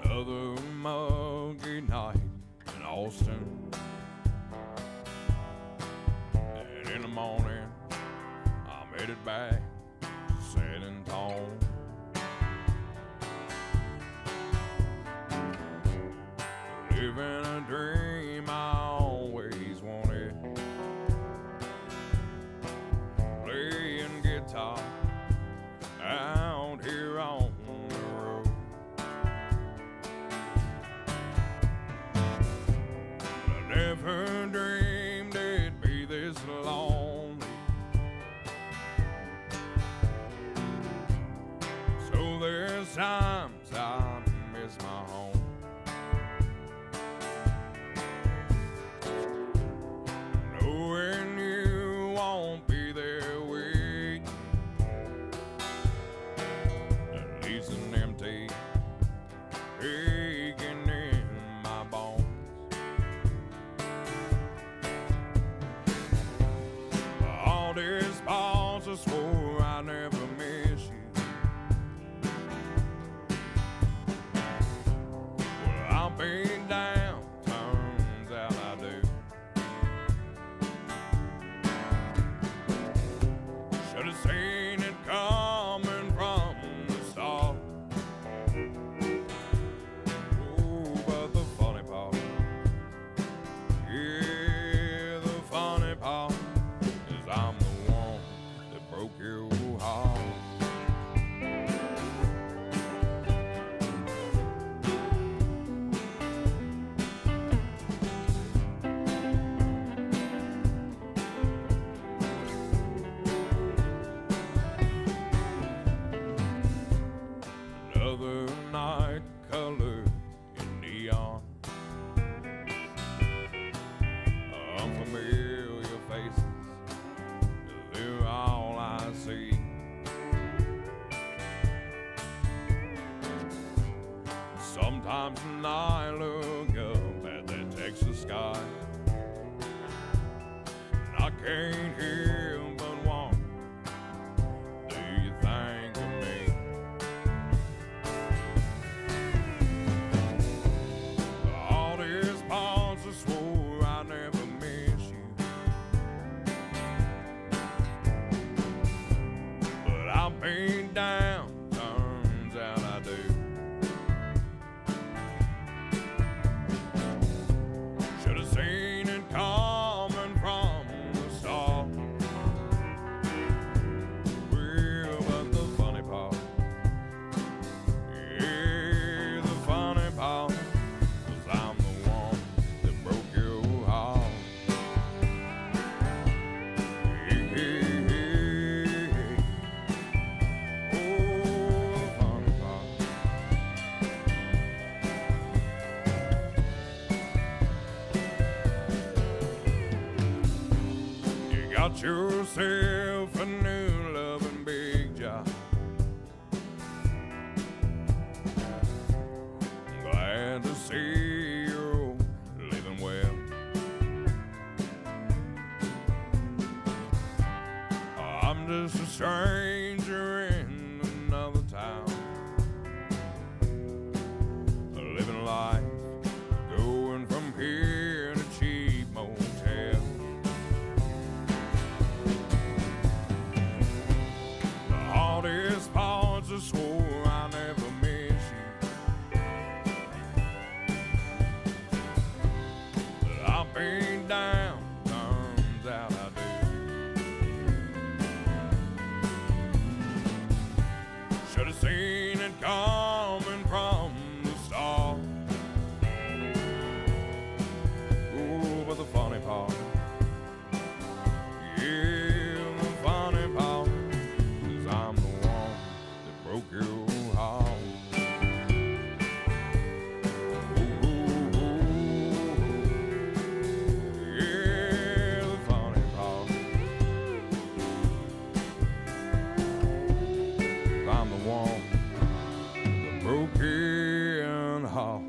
Another muggy night in Austin, and in the morning I'm headed back to San Antonio. Living a dream I always wanted, playing guitar out here on the road. I never dreamed it'd be this lonely, so there's times I miss my home. Knowing you won't be there waiting, at least an empty aching in my bones. All these balls I swore I never miss you. Well, I'll be down, turns out I do. Should have seen it coming from the start. Oh, but the funny part, yeah, the funny part is I'm the one that broke your heart. Another night colored in neon, unfamiliar faces, they're all I see. Sometimes when I look up at that Texas sky, and I can't help but wonder, do you think of me? All these balls I swore I never miss you. got yourself a new loving big job. Glad to see you're living well. I'm just a stranger in another town, living life, going from here to cheap motel. The hardest parts I swore I never miss you, but I've been down, turns out I do. Should have seen it coming from the start. Ooh, but the funny part, yeah, the funny part is I'm the one that broke your heart. Ooh, ooh, ooh. Yeah, the funny part, I'm the one that broke your heart.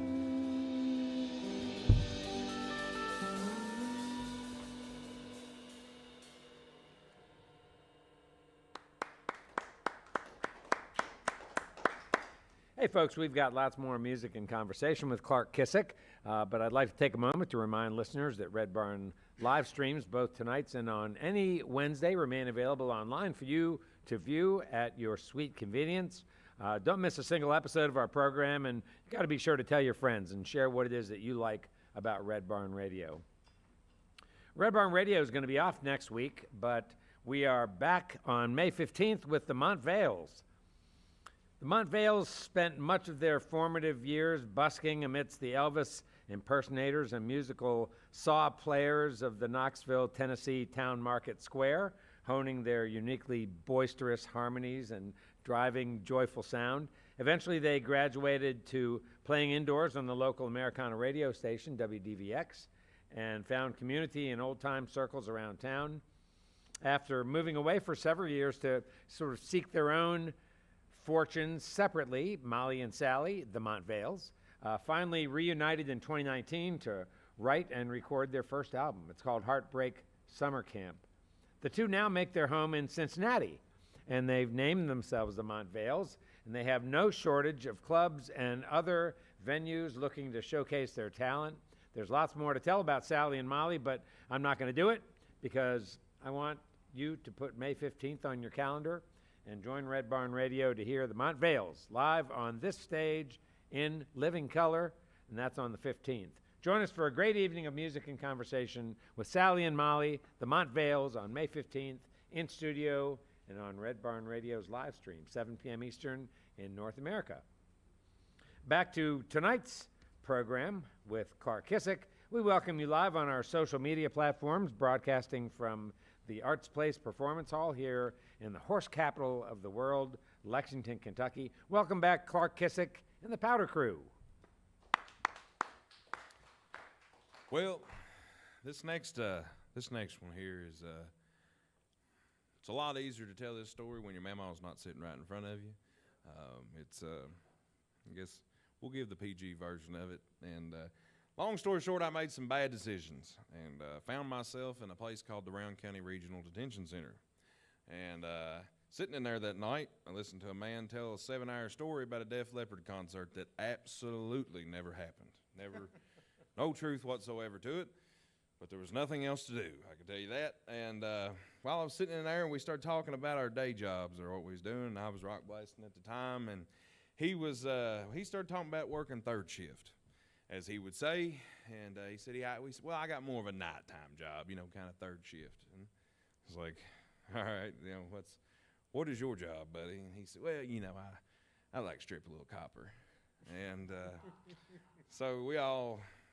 Hey, folks, we've got lots more music and conversation with Clark Kissick, but I'd like to take a moment to remind listeners that Red Barn live streams, both tonight's and on any Wednesday, remain available online for you to view at your sweet convenience. Don't miss a single episode of our program, and you got to be sure to tell your friends and share what it is that you like about Red Barn Radio. Red Barn Radio is going to be off next week, but we are back on May 15th with the Montvales. The Montvales spent much of their formative years busking amidst the Elvis impersonators and musical saw players of the Knoxville, Tennessee Town Market Square, honing their uniquely boisterous harmonies and driving joyful sound. Eventually, they graduated to playing indoors on the local Americana radio station, WDVX, and found community in old-time circles around town. After moving away for several years to sort of seek their own fortunes separately, Molly and Sally, the Montvales, finally reunited in 2019 to write and record their first album. It's called Heartbreak Summer Camp. The two now make their home in Cincinnati, and they've named themselves the Montvales, and they have no shortage of clubs and other venues looking to showcase their talent. There's lots more to tell about Sally and Molly, but I'm not going to do it because I want you to put May 15th on your calendar and join Red Barn Radio to hear the Montvales live on this stage in living color, and that's on the 15th. Join us for a great evening of music and conversation with Sally and Molly, the Montvales, on May 15th in studio and on Red Barn Radio's live stream, 7 p.m. Eastern in North America. Back to tonight's program with Clark Kissick. We welcome you live on our social media platforms, broadcasting from the Arts Place Performance Hall here in the horse capital of the world, Lexington, Kentucky. Welcome back, Clark Kissick and the Powder Crew. Well, this next one here is it's a lot easier to tell this story when your mama's not sitting right in front of you. I guess we'll give the PG version of it. And long story short, I made some bad decisions and found myself in a place called the Round County Regional Detention Center. And sitting in there that night, I listened to a man tell a 7-hour story about a Def Leppard concert that absolutely never happened. Never, no truth whatsoever to it, but there was nothing else to do, I can tell you that. And while I was sitting in there and we started talking about our day jobs or what we was doing, and I was rock blasting at the time, and he started talking about working third shift, as he would say, and he said, well, I got more of a nighttime job, kind of third shift. And I was like, all right, what is your job, buddy? And he said, well, I like to strip a little copper. And so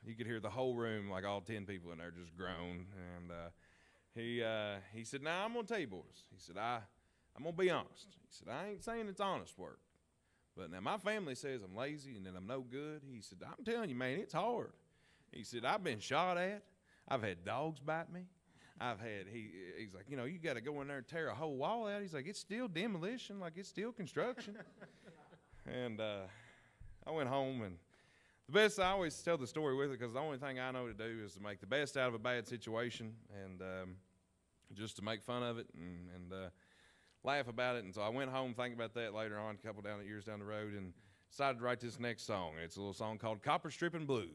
you could hear the whole room, like all 10 people in there, just groan. And he said, now I'm going to tell you, boys. He said, I'm going to be honest. He said, I ain't saying it's honest work, but now my family says I'm lazy and that I'm no good. He said, I'm telling you, man, it's hard. He said, I've been shot at. I've had dogs bite me. he's like, you know, you got to go in there and tear a whole wall out. He's like, it's still demolition, like it's still construction. And I went home, and the best, I always tell the story with it because the only thing I know to do is to make the best out of a bad situation and just to make fun of it and laugh about it. And so I went home thinking about that later on, a couple years down the road, and decided to write this next song. It's a little song called Copper Stripping Blues.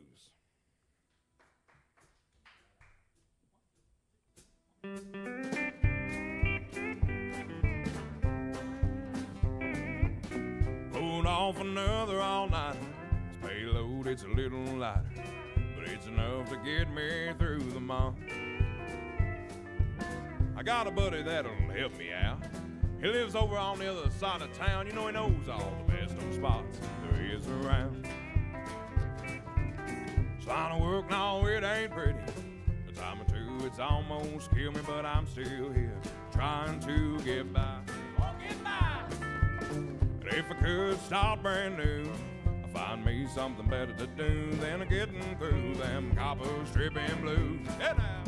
Pulled off another all-nighter. This payload, it's a little lighter, but it's enough to get me through the month. I got a buddy that'll help me out. He lives over on the other side of town. You know, he knows all the best on spots there is around. Trying to work, no, it ain't pretty. A time or two, it's almost killed me, but I'm still here, trying to get by. Oh, get by! And if I could start brand new, I'd find me something better to do than getting through them copper stripping blues. Yeah, now.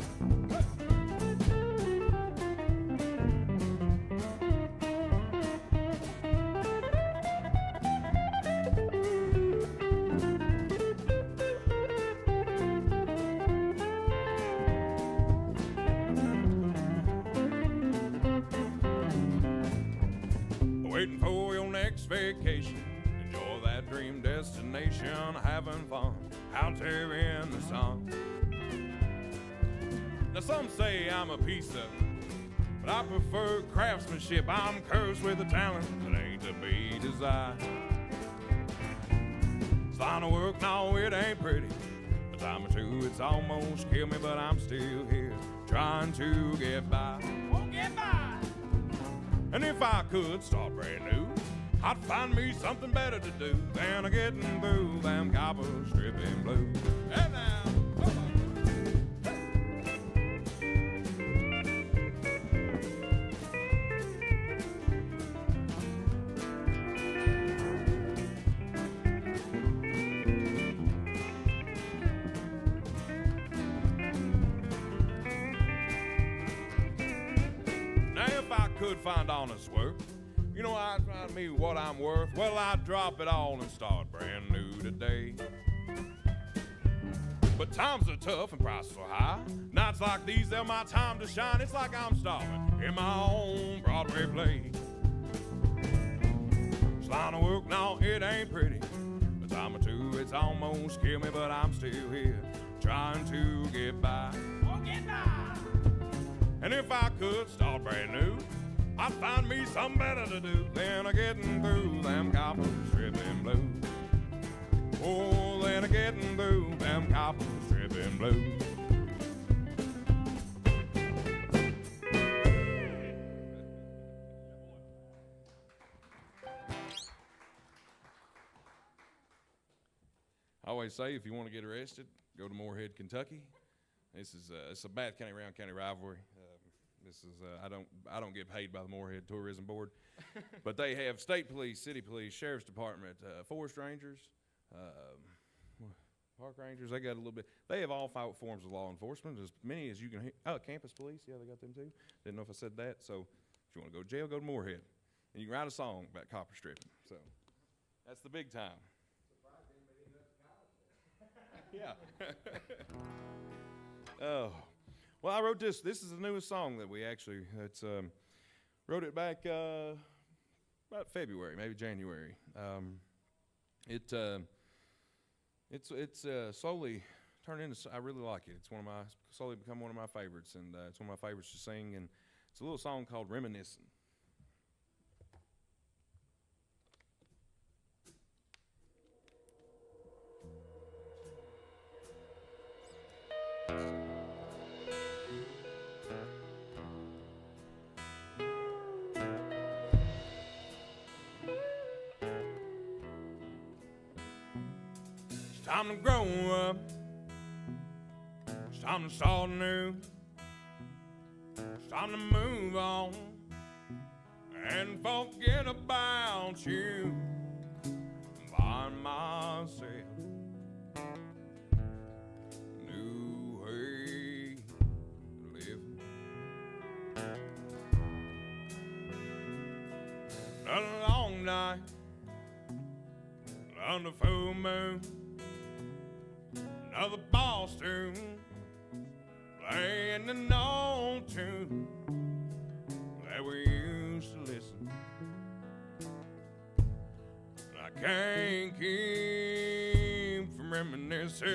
Waiting for your next vacation, enjoy that dream destination, having fun out there in the sun. Now some say I'm a piece of, but I prefer craftsmanship. I'm cursed with a talent that ain't to be desired. It's line of work, no, it ain't pretty. A time or two, it's almost killed me, but I'm still here, trying to get by. Won't get by. And if I could start brand new, I'd find me something better to do than getting through them copper stripping blues. Hey now. Could find honest work, you know, I'd find me what I'm worth. Well, I'd drop it all and start brand new today. But times are tough and prices are high. Nights like these, they're my time to shine. It's like I'm starving in my own Broadway play. It's line of work, no, it ain't pretty. A time or two, it's almost killed me, but I'm still here, trying to get by. Oh, get by! And if I could start brand new, I'd find me something better to do than getting through them copper stripping blues. Oh, than getting through them copper stripping blues. I always say, if you want to get arrested, go to Moorhead, Kentucky. This is it's a Bath County, Round County rivalry. This is I don't get paid by the Moorhead Tourism Board, but they have state police, city police, sheriff's department, forest rangers, park rangers. They got a little bit. They have all 5 forms of law enforcement, as many as you can hear. Oh, campus police, yeah, they got them too. Didn't know if I said that. So if you want to go to jail, go to Moorhead, and you can write a song about copper stripping. So that's the big time. Yeah. Oh. Well, I wrote this. This is the newest song that we actually, wrote it back about February, maybe January. It's slowly turned into, I really like it. It's slowly become one of my favorites, and it's one of my favorites to sing, and it's a little song called Reminiscing. Time to grow up, it's time to start new, it's time to move on and forget about you. Find myself a new way to live. same night, under full moon, another boss tune, playing an old tune that we used to listen. I can't keep from reminiscing.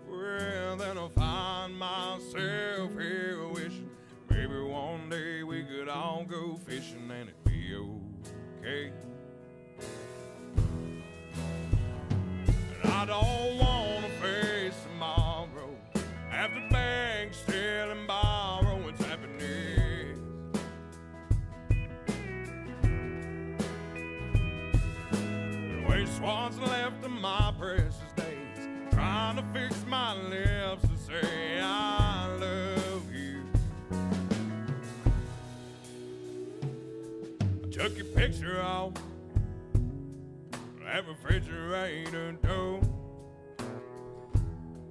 Well, then I'll find myself here wishing maybe one day we could all go fishing and it'd be okay. And I don't want to face tomorrow after beg, steal, and borrow its happiness. And waste what's left of my precious days, trying to fix my lips to say I love you. I took your picture off that refrigerator door.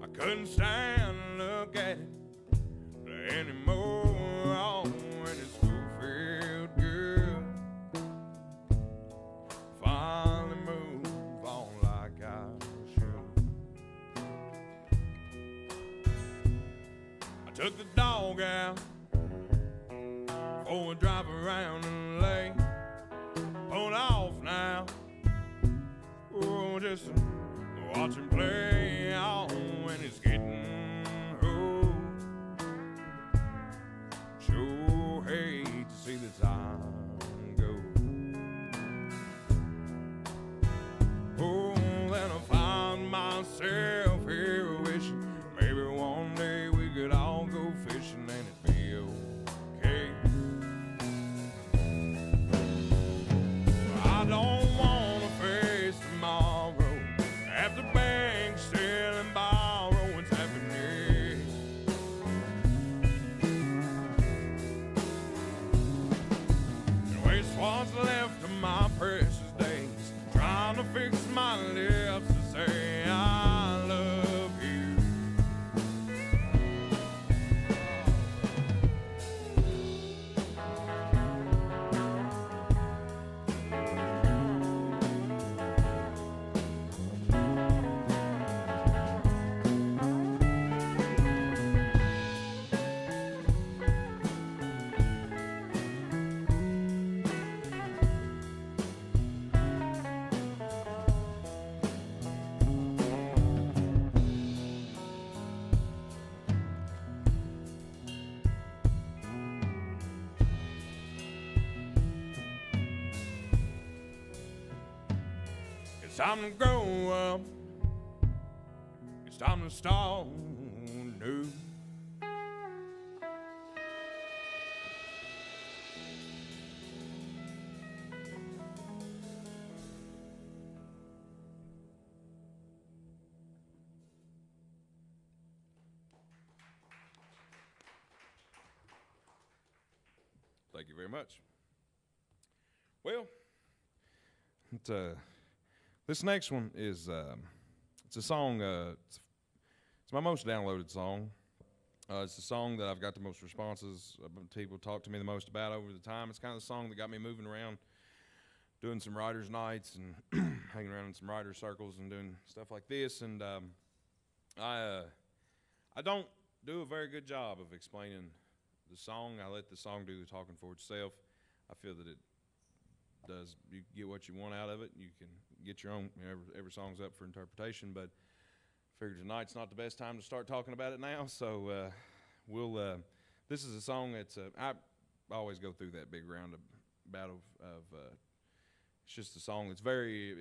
I couldn't stand to look at it anymore. Oh, and it still felt good. Finally move on like I should. I took the dog out for a drive around the lake. Pulled off now, oh, just to watch him play. Oh, when it's getting old, sure hate to see the time go. Oh, then I found myself here wishing maybe one day we could all go fishing and it'd be okay. I don't want to face tomorrow after beg, steal, and borrow its happiness. And waste what's left of my precious days, trying to fix my lips to say I love you. It's time to grow up. It's time to start new. Thank you very much. Well, this next one is it's a song. It's my most downloaded song. It's the song that I've got the most responses. People talk to me the most about over the time. It's kind of the song that got me moving around, doing some writers' nights and hanging around in some writers' circles and doing stuff like this. And I don't do a very good job of explaining the song. I let the song do the talking for itself. I feel that it does. You get what you want out of it. You can get your own. Every song's up for interpretation, but I figured tonight's not the best time to start talking about it now. So we'll. This is a song that's. I always go through that big roundabout of it's just a song that's very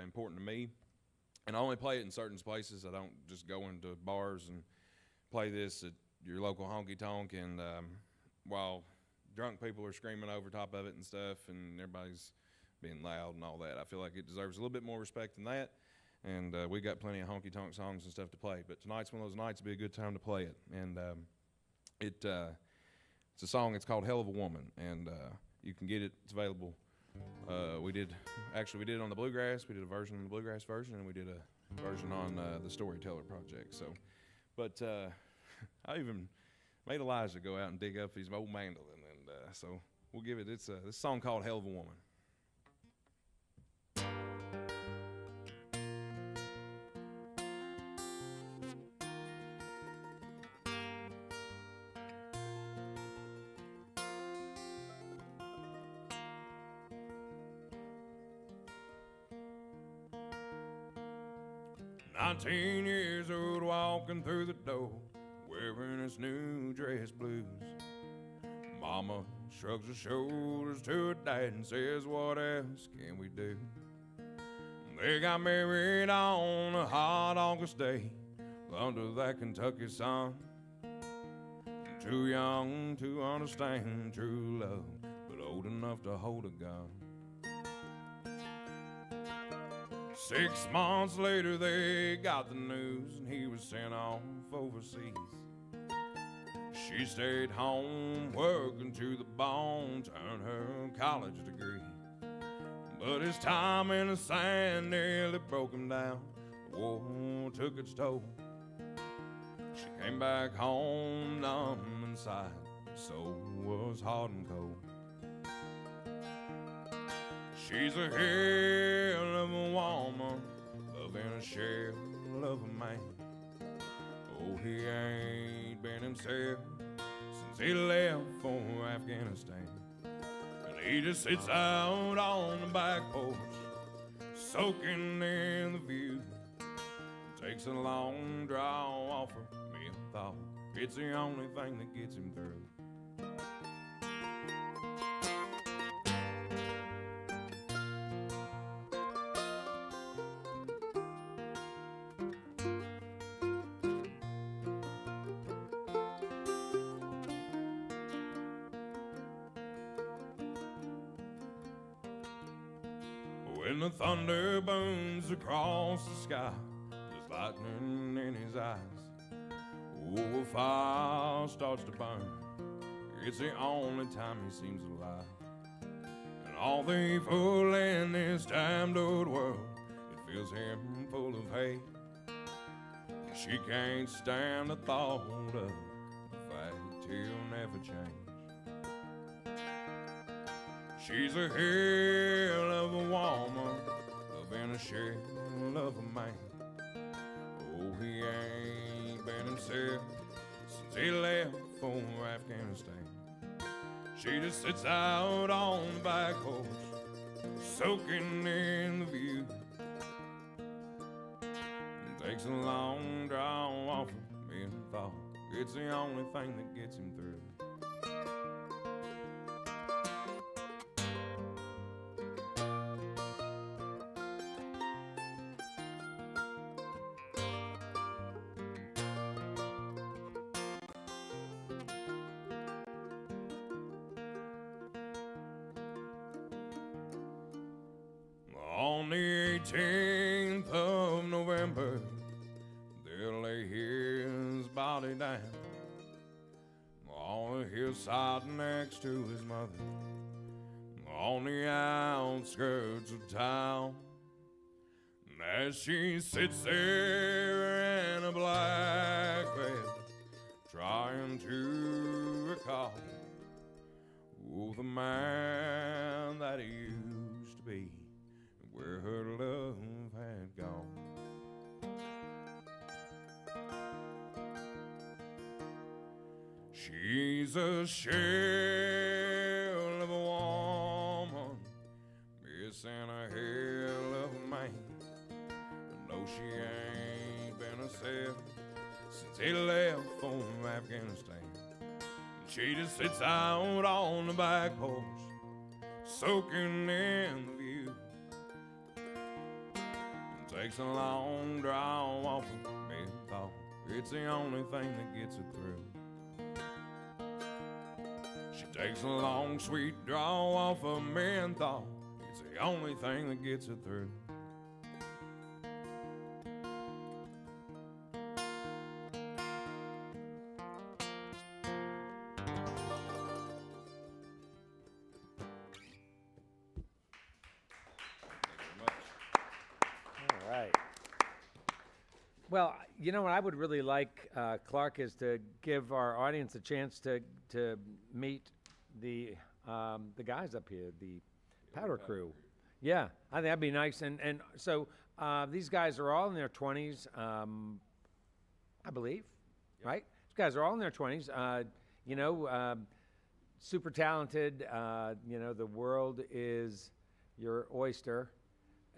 important to me, and I only play it in certain places. I don't just go into bars and play this at your local honky tonk and while drunk people are screaming over top of it and stuff and everybody's being loud and all that. I feel like it deserves a little bit more respect than that, and we got plenty of honky tonk songs and stuff to play, but tonight's one of those nights to be a good time to play it. And it's a song. It's called Hell of a Woman, and you can get it. It's available. We did it on the bluegrass. We did a version on the bluegrass version, and we did a version on the Storyteller project. So, but I even made Elijah go out and dig up his old mandolin, and so we'll give it. It's this song called "Hell of a Woman." 19 years old, walking through the door, wearing his new dress blues. Mama shrugs her shoulders to her dad and says, what else can we do? They got married on a hot August day under that Kentucky sun. Too young to understand true love, but old enough to hold a gun. 6 months later they got the news and he was sent off overseas. She stayed home working to the bone to earn her college degree. But his time in the sand nearly broke him down. The war took its toll. She came back home numb inside, her soul was hot and cold. She's a hell of a woman, loving a shell of a man. Oh, he ain't been himself since he left for Afghanistan. And he just sits out on the back porch, soaking in the view. Takes a long draw off her menthol. It's the only thing that gets him through. When the thunder booms across the sky, there's lightning in his eyes. Oh, a fire starts to burn. It's the only time he seems alive. And all the evil in this damned old world, it fills him full of hate. She can't stand the thought of the fact he'll never change. She's a hell of a woman, loving a shell of a man. Oh, he ain't been himself since he left for Afghanistan. She just sits out on the back porch, soaking in the view. And takes a long draw off her menthol. It's the only thing that gets him through. On the 18th of November, they'll lay his body down on a hillside next to his mother, on the outskirts of town. And as she sits there in a black veil, trying to recall, oh, the man that he used to be, where her love had gone. She's a shell of a woman, missing a hell of a man. I know she ain't been herself since he left for Afghanistan. She just sits out on the back porch, soaking in the view. Takes a long draw off of menthol. It's the only thing that gets her through. She takes a long sweet draw off of menthol. It's the only thing that gets her through. Well, you know what I would really like, Clark, is to give our audience a chance to meet the the guys up here, the powder crew. Yeah, I think that'd be nice. And so these guys are all in their 20s, I believe, right? These guys are all in their 20s. Super talented. The world is your oyster.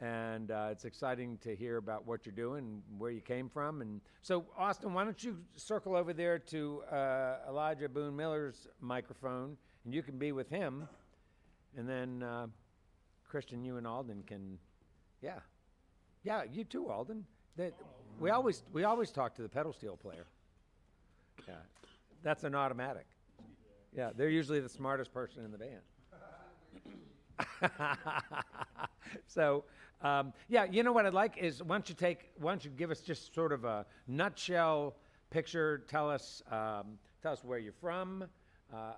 And it's exciting to hear about what you're doing, where you came from. And so, Austin, why don't you circle over there to Elijah Boone Miller's microphone, and you can be with him. And then, Christian, you and Alden can, yeah, you too, Alden. We always talk to the pedal steel player. Yeah, that's an automatic. Yeah, they're usually the smartest person in the band. So, you know what I'd like is why don't you give us just sort of a nutshell picture. Tell us where you're from,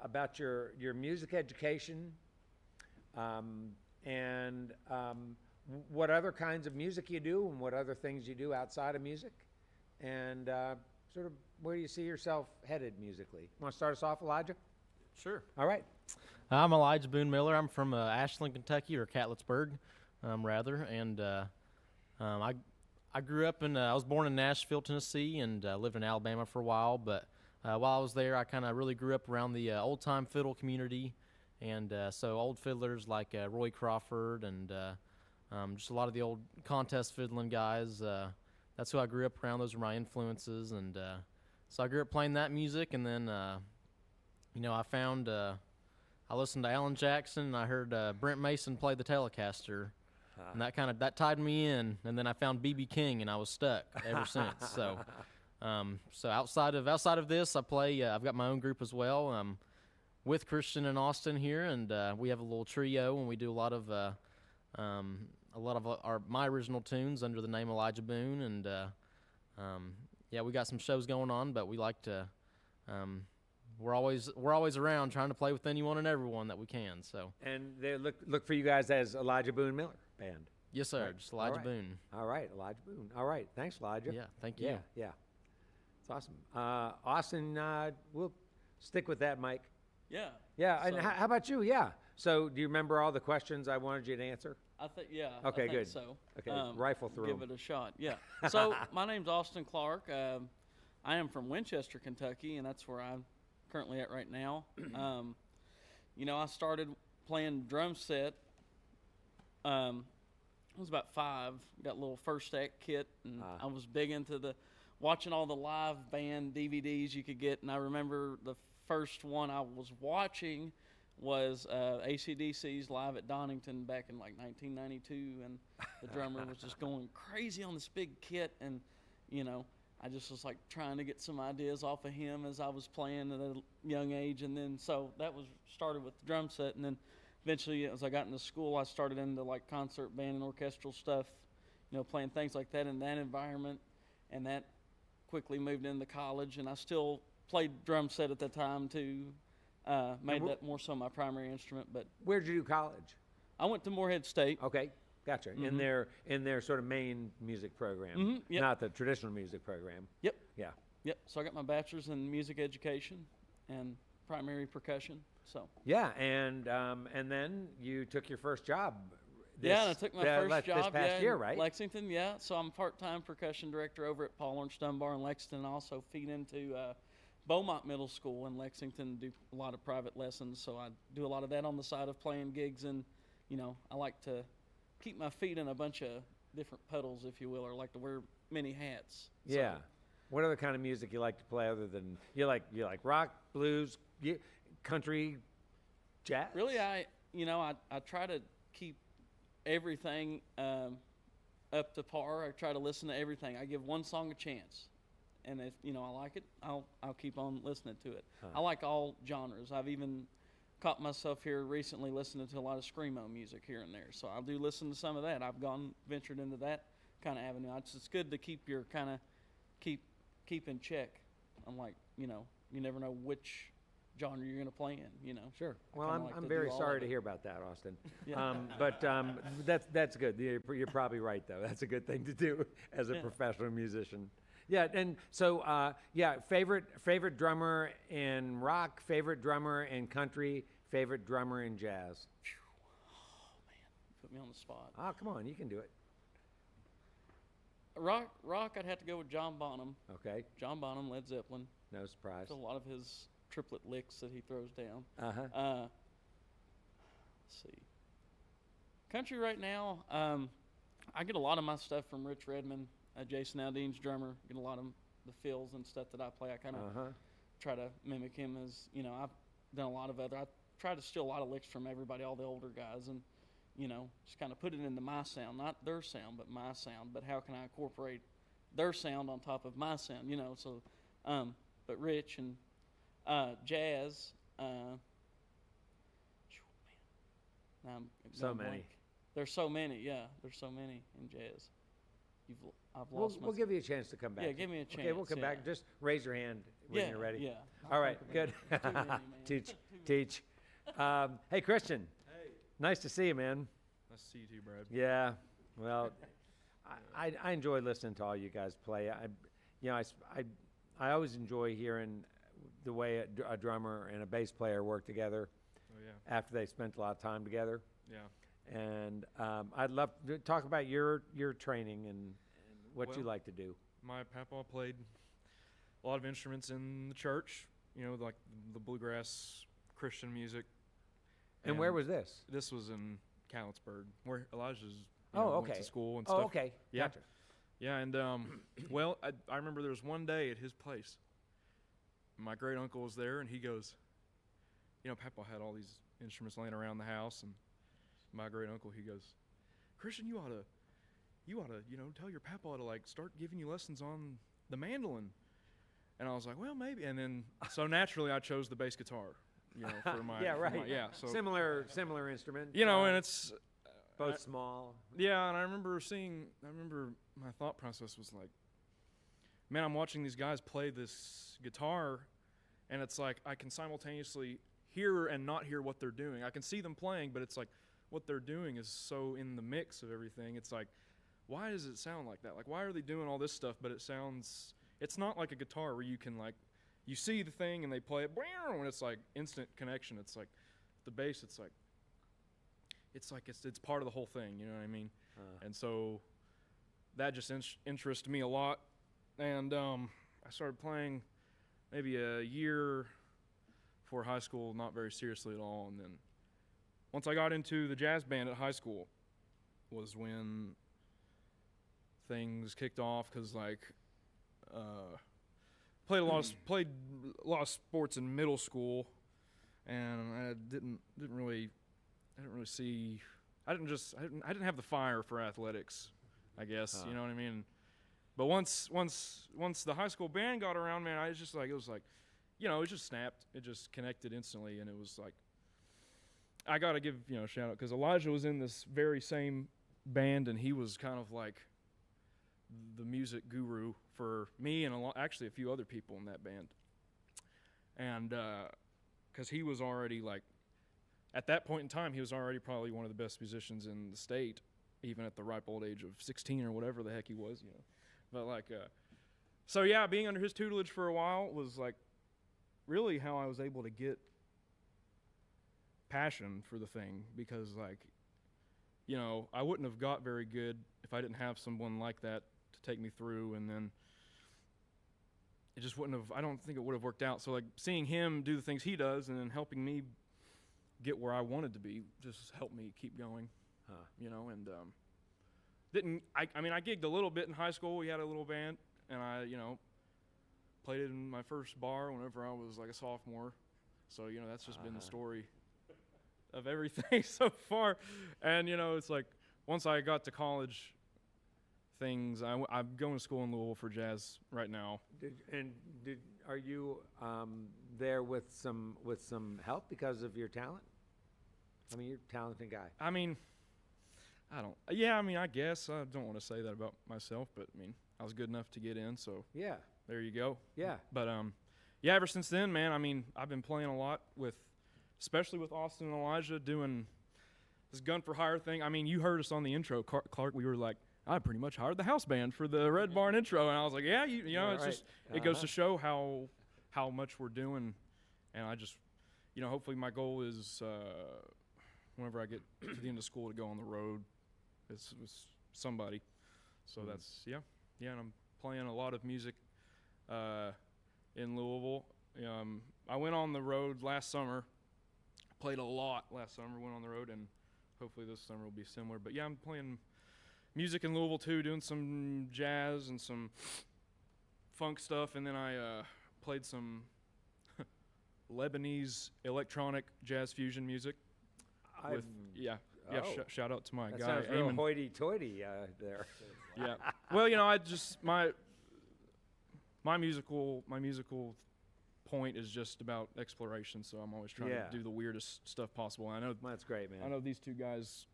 about your music education, and what other kinds of music you do, and what other things you do outside of music, and sort of where you see yourself headed musically. Want to start us off, Elijah? Sure. All right. I'm Elijah Boone Miller. I'm from Ashland, Kentucky, or Catlettsburg, rather. And I grew up I was born in Nashville, Tennessee, and lived in Alabama for a while. But while I was there, I kind of really grew up around the old-time fiddle community. And so old fiddlers like Roy Crawford and just a lot of the old contest fiddling guys. That's who I grew up around. Those are my influences. And so I grew up playing that music. And then, I found... I listened to Alan Jackson, and I heard Brent Mason play the Telecaster, and that tied me in. And then I found B.B. King, and I was stuck ever since. So, so outside of this, I play. I've got my own group as well, with Christian and Austin here, and we have a little trio, and we do a lot of my original tunes under the name Elijah Boone, and we got some shows going on, but we like to. We're always around trying to play with anyone and everyone that we can. So. And they look for you guys as Elijah Boone Miller Band. Yes, sir. Right. Just Elijah Boone. All right, Elijah Boone. All right, thanks, Elijah. Yeah, thank you. Yeah, it's awesome. Austin, we'll stick with that, Mike. Yeah. Yeah, and how about you? Yeah. So, do you remember all the questions I wanted you to answer? I think, yeah. Okay, I think good. So, okay, rifle through. Give it a shot. Yeah. So, my name's Austin Clark. I am from Winchester, Kentucky, and that's where I'm currently at right now. I started playing drum set. I was about 5. Got a little first act kit, and I was big into watching all the live band DVDs you could get. And I remember the first one I was watching was AC/DC's Live at Donington back in like 1992, and the drummer was just going crazy on this big kit, and I just was like trying to get some ideas off of him as I was playing at a young age. And then so that was started with the drum set. And then eventually as I got into school, I started into like concert band and orchestral stuff, playing things like that in that environment. And that quickly moved into college. And I still played drum set at the time too. Made that more so my primary instrument. But where'd you do college? I went to Morehead State. Okay. Gotcha. Mm-hmm. In their sort of main music program, yep. Not the traditional music program. Yep. Yeah. Yep. So I got my bachelor's in music education and primary percussion. So. Yeah, and then you took your first job. And I took my first job this past year, right? Lexington. Yeah. So I'm part-time percussion director over at Paul Lawrence Dunbar in Lexington. And also feed into Beaumont Middle School in Lexington. Do a lot of private lessons. So I do a lot of that on the side of playing gigs, and I like to keep my feet in a bunch of different pedals, if you will, or like to wear many hats. Yeah. What other kind of music you like to play other than you like rock, blues, country, jazz? Really, I try to keep everything up to par. I try to listen to everything. I give one song a chance, and if I like it, I'll keep on listening to it. I like all genres. I've even caught myself here recently listening to a lot of screamo music here and there. So I do listen to some of that. I've ventured into that kind of avenue. It's good to keep your keep in check. I'm like, you never know which genre you're going to play in, Sure. Well, I'm very sorry to hear about that, Austin. Yeah. But that's good. You're probably right, though. That's a good thing to do as a professional musician. Yeah, and so favorite drummer in rock, favorite drummer in country, Favorite drummer in jazz? Put me on the spot. Oh, come on, you can do it. Rock, I'd have to go with John Bonham. Okay, John Bonham, Led Zeppelin. no surprise. There's a lot of his triplet licks that he throws down. Uh-huh. Let's see. Country right now, I get a lot of my stuff from Rich Redmond, Jason Aldean's drummer. Get a lot of the fills and stuff that I play. I kind of Uh-huh. try to mimic him as, I've done a lot of I try to steal a lot of licks from everybody, all the older guys, and, just kind of put it into my sound, not their sound, but my sound. But how can I incorporate their sound on top of my sound, So, but Rich and jazz, now I'm So going many. blank. There's so many, yeah. There's so many in jazz. I've We'll, lost we'll give you a chance to come back. Yeah, give me a Okay, we'll chance, come back. yeah. Just raise your hand when you're ready. Yeah. All right, good. Too many, man. Teach. Hey, Christian. Hey, Nice to see you, man. nice to see you too, Brad. Yeah. Well, I enjoy listening to all you guys play. I always enjoy hearing the way a drummer and a bass player work together Oh yeah, after they spent a lot of time together. yeah. And I'd love to talk about your training and what you Well, like to do. My papa played a lot of instruments in the church. Like the bluegrass Christian music. And where was this? This was in Catlettsburg, where Elijah's Oh, went okay. to school and Oh, stuff. okay. Yeah. Gotcha. Yeah, and well, I remember there was one day at his place. My great uncle was there, and he goes, Papa had all these instruments laying around the house, and my great uncle, he goes, Christian, you ought to, tell your papa to start giving you lessons on the mandolin. And I was like, well, maybe. And then, so naturally, I chose the bass guitar, for my Yeah, right. So Similar instrument. and it's both small. yeah, and I remember my thought process was like, man, I'm watching these guys play this guitar, and it's like I can simultaneously hear and not hear what they're doing. I can see them playing, but it's like what they're doing is so in the mix of everything. It's like, why does it sound like that? Like, why are they doing all this stuff, but it's not like a guitar where you can you see the thing and they play it, when it's like instant connection. It's like the bass, it's part of the whole thing, you know what I mean? And so that just interested me a lot. And I started playing maybe a year before high school, not very seriously at all. And then once I got into the jazz band at high school was when things kicked off, because played a lot of sports in middle school, and I didn't really have the fire for athletics, I guess. You know what I mean? But once the high school band got around, man, it just snapped. It just connected instantly, and it was like, I gotta give a shout out, because Elijah was in this very same band, and he was kind of like the music guru for me and actually a few other people in that band. And because he was already at that point in time, he was already probably one of the best musicians in the state, even at the ripe old age of 16 or whatever the heck he was, But so yeah, being under his tutelage for a while was really how I was able to get passion for the thing, because I wouldn't have got very good if I didn't have someone like that to take me through, and then it just I don't think it would have worked out. So seeing him do the things he does and then helping me get where I wanted to be just helped me keep going. And I gigged a little bit in high school. We had a little band, and I played it in my first bar whenever I was a sophomore. So that's just been the story of everything so far. And it's once I got to college, I'm going to school in Louisville for jazz right now. Are you there with some help because of your talent? I mean, you're a talented guy. I guess I don't want to say that about myself, but I was good enough to get in, so Yeah. there you go. Yeah. But ever since then, man, I've been playing a lot especially with Austin and Elijah, doing this gun for hire thing. You heard us on the intro, Clark. We were like, I pretty much hired the house band for the Red Barn intro, and I was like, yeah, it's right. just it goes to show how much we're doing, and hopefully my goal is whenever I get to the end of school to go on the road with somebody. So that's yeah, and I'm playing a lot of music in Louisville. I went on the road last summer, played a lot last summer, went on the road, and hopefully this summer will be similar. But yeah, I'm playing music in Louisville too, doing some jazz and some funk stuff, and then I played some Lebanese electronic jazz fusion music. Shout out to my That guy sounds real Eamon. hoity-toity there. Yeah. Well, I just my musical point is just about exploration, so I'm always trying to do the weirdest stuff possible. And I know That's great, man. I know these two guys.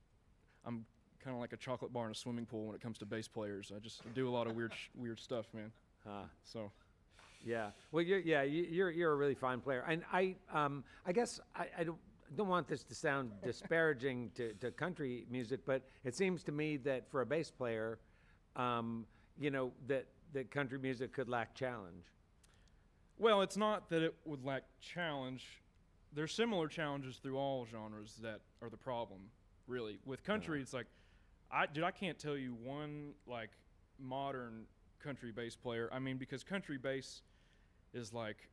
I'm kind of like a chocolate bar in a swimming pool when it comes to bass players. I just do a lot of weird stuff, man. So. Yeah. Well, you're a really fine player, and I guess I don't want this to sound disparaging to country music, but it seems to me that for a bass player, that country music could lack challenge. Well, it's not that it would lack challenge. There's similar challenges through all genres that are the problem, really. With country, it's like, I can't tell you one like modern country bass player. I mean, because country bass is like,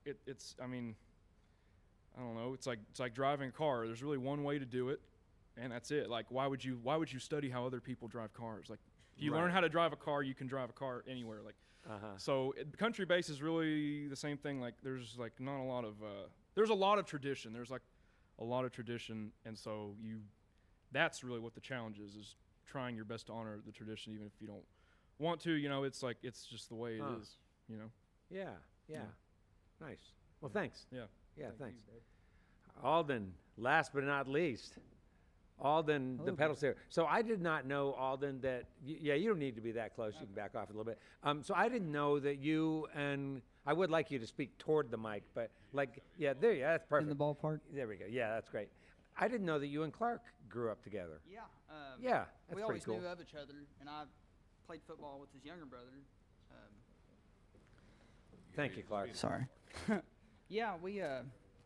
it's I mean, I don't know. It's like driving a car. There's really one way to do it, and that's it. Like, why would you study how other people drive cars? Like, if you learn how to drive a car, you can drive a car anywhere. Like, so country bass is really the same thing. Like, there's like not a lot of there's a lot of tradition. There's like a lot of tradition, and so that's really what the challenge is trying your best to honor the tradition, even if you don't want to. It's like it's just the way it is. Yeah. Nice. Well, thanks. Yeah. Yeah, thanks. Alden, last but not least. Alden, the pedal steer. So I did not know, Alden, that, you don't need to be that close. You can back off a little bit. So I didn't know that you and, I would like you to speak toward the mic, but there you go, that's perfect. In the ballpark? There we go. Yeah, that's great. I didn't know that you and Clark grew up together. Yeah. Yeah, that's we pretty always cool. knew of each other, and I played football with his younger brother. Thank you, Clark. Sorry. Yeah,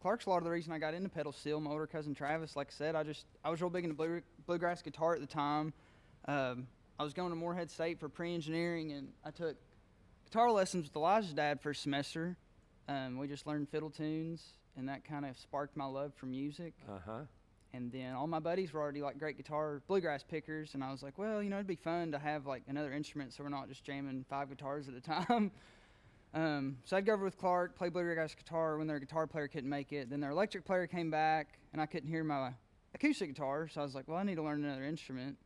Clark's a lot of the reason I got into pedal steel. My older cousin Travis, like I said, I was real big into bluegrass guitar at the time. I was going to Morehead State for pre-engineering, and I took guitar lessons with Elijah's dad for a semester. We just learned fiddle tunes, and that kind of sparked my love for music. And then all my buddies were already like great bluegrass pickers, and I was like, well, it'd be fun to have like another instrument so we're not just jamming 5 guitars at a time. So I'd go over with Clark, play bluegrass guitar when their guitar player couldn't make it. Then their electric player came back, and I couldn't hear my acoustic guitar, so I was like, well, I need to learn another instrument.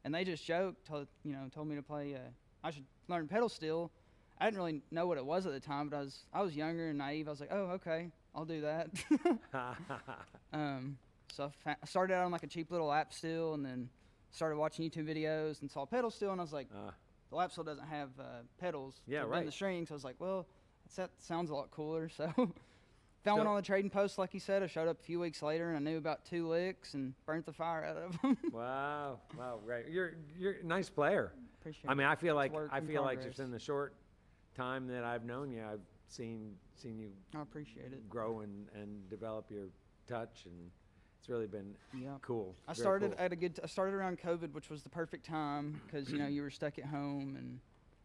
And they just joked, told me to play, I should learn pedal steel. I didn't really know what it was at the time, but I was younger and naive. I was like, oh, okay, I'll do that. So I started out on like a cheap little lap steel, and then started watching YouTube videos and saw pedal steel, and I was like, the lap steel doesn't have pedals to bend the strings. So I was like, well, that sounds a lot cooler. So found one on the trading post, like you said. I showed up a few weeks later, and I knew about 2 licks and burnt the fire out of them. Wow, great. You're a nice player. Appreciate I mean, I feel like progress. just in the short time that I've known you, I've seen you I appreciate it. grow and develop your touch, and it's really been cool. I Very started cool. I started around COVID, which was the perfect time because you were stuck at home, and